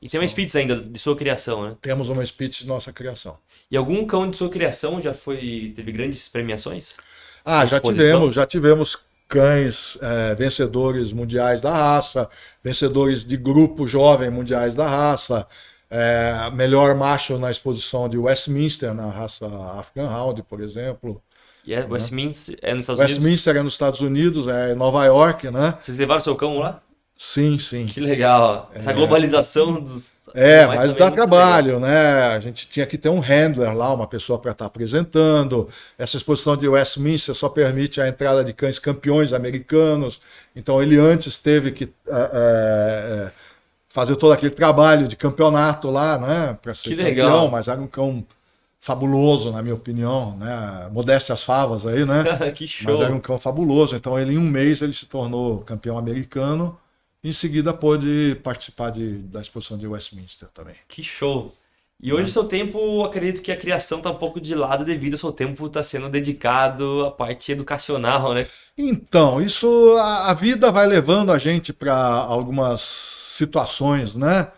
E tem uma Spitz ainda de sua criação, né? Temos uma Spitz de nossa criação. E algum cão de sua criação teve grandes premiações? Já tivemos cães vencedores mundiais da raça, vencedores de grupo jovem mundiais da raça. Melhor macho na exposição de Westminster, na raça Afghan Hound, por exemplo. E Westminster é nos Estados Unidos? Westminster é nos Estados Unidos, é em Nova York, né? Vocês levaram seu cão lá? Sim, sim. Que legal. Essa globalização dos... mas dá trabalho, né? A gente tinha que ter um handler lá, uma pessoa para estar apresentando. Essa exposição de Westminster só permite a entrada de cães campeões americanos. Então ele antes teve que... fazer todo aquele trabalho de campeonato lá, né, para ser campeão, legal. Mas era um cão fabuloso, na minha opinião, né, modéstia às favas aí, né, que show. Mas era um cão fabuloso, então em um mês ele se tornou campeão americano, e em seguida pôde participar da exposição de Westminster também. Que show. E hoje o seu tempo, acredito que a criação está um pouco de lado devido ao seu tempo estar sendo dedicado à parte educacional, né? Então, a vida vai levando a gente para algumas situações, né?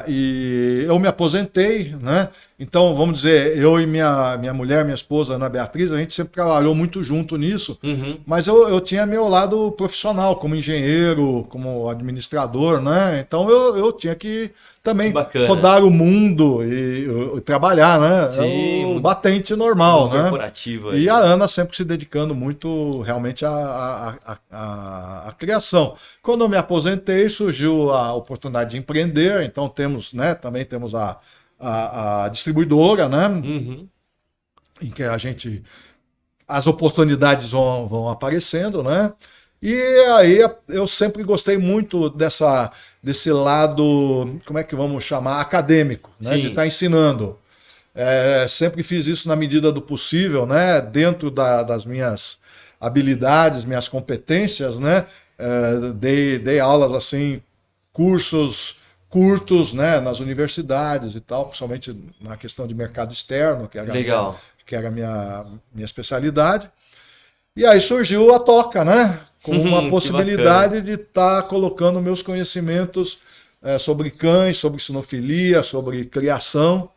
E eu me aposentei, né? Então, vamos dizer, eu e minha mulher, minha esposa, Ana Beatriz, a gente sempre trabalhou muito junto nisso, mas eu tinha meu lado profissional, como engenheiro, como administrador, né? Então eu tinha que também rodar o mundo e trabalhar, né? Sim, batente normal, né? Corporativo. E a Ana sempre se dedicando muito realmente à criação. Quando eu me aposentei, surgiu a oportunidade de empreender, então também temos a distribuidora, né? Em que as oportunidades vão aparecendo, né? E aí eu sempre gostei muito desse lado, como é que vamos chamar, acadêmico, né? De estar ensinando. Sempre fiz isso na medida do possível, né? Dentro das minhas habilidades, minhas competências, né? Dei aulas assim, cursos curtos, né, nas universidades e tal, principalmente na questão de mercado externo, que era a minha especialidade. E aí surgiu a Toca, né? com a possibilidade de estar colocando meus conhecimentos sobre cães, sobre sinofilia, sobre criação,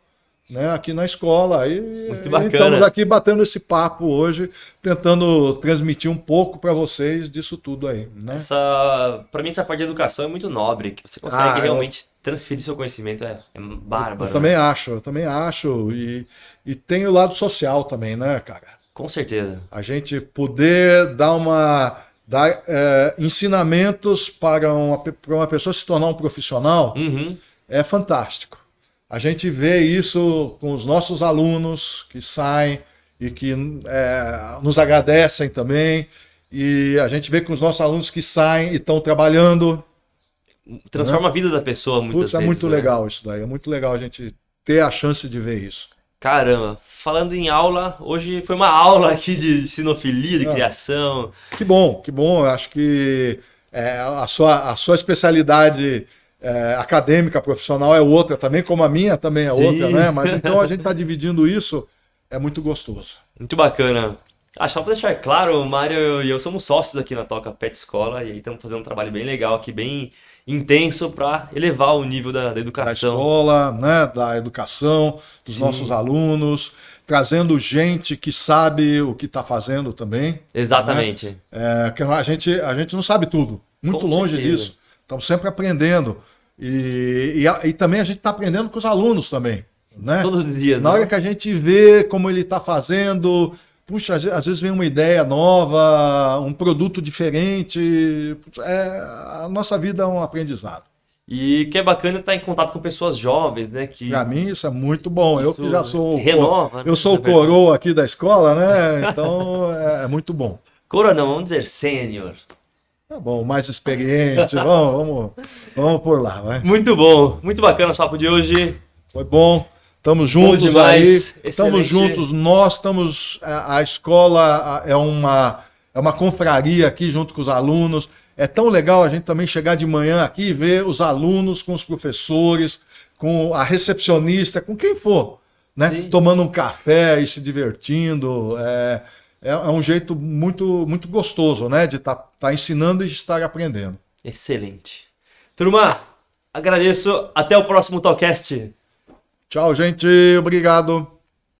né, aqui na escola. Muito bacana. Estamos aqui batendo esse papo hoje, tentando transmitir um pouco para vocês disso tudo aí. Né? Para mim, essa parte de educação é muito nobre, que você consegue realmente transferir seu conhecimento, é bárbaro. Eu também acho. E tem o lado social também, né, cara? Com certeza. A gente poder dar ensinamentos para uma pessoa se tornar um profissional é fantástico. A gente vê isso com os nossos alunos que saem e que nos agradecem também. E a gente vê com os nossos alunos que saem e estão trabalhando. Transforma a vida da pessoa muitas vezes. É muito legal isso daí. É muito legal a gente ter a chance de ver isso. Caramba, falando em aula, hoje foi uma aula aqui de sinofilia, de criação. Que bom. Eu acho que a sua especialidade acadêmica, profissional é outra também, como a minha também é outra, né? Mas então a gente está dividindo isso, é muito gostoso. Muito bacana. Só para deixar claro, o Mário e eu somos sócios aqui na Toca Pet Escola e aí estamos fazendo um trabalho bem legal aqui, bem intenso para elevar o nível da educação. Da escola, né? Da educação, dos nossos alunos, trazendo gente que sabe o que está fazendo também. Exatamente. Né? Que a gente não sabe tudo, muito longe disso. Estamos sempre aprendendo. E também a gente está aprendendo com os alunos também. Né? Todos os dias. Na hora que a gente vê como ele está fazendo, puxa, às vezes vem uma ideia nova, um produto diferente. A nossa vida é um aprendizado. E que é bacana estar em contato com pessoas jovens, né? Para mim isso é muito bom. Eu que já sou renova. Eu sou o coroa aqui da escola, né? Então é muito bom. Coroa não, vamos dizer sênior. Tá bom, mais experiente. vamos por lá, vai. Muito bom, muito bacana o nosso papo de hoje. Foi bom. Estamos juntos demais, aí. excelente. Estamos juntos. Nós estamos. A escola é uma confraria aqui junto com os alunos. É tão legal a gente também chegar de manhã aqui e ver os alunos com os professores, com a recepcionista, com quem for, né? Tomando um café e se divertindo. É um jeito muito, muito gostoso, né? De estar ensinando e de estar aprendendo. Excelente. Turma, agradeço. Até o próximo Talkcast. Tchau, gente. Obrigado.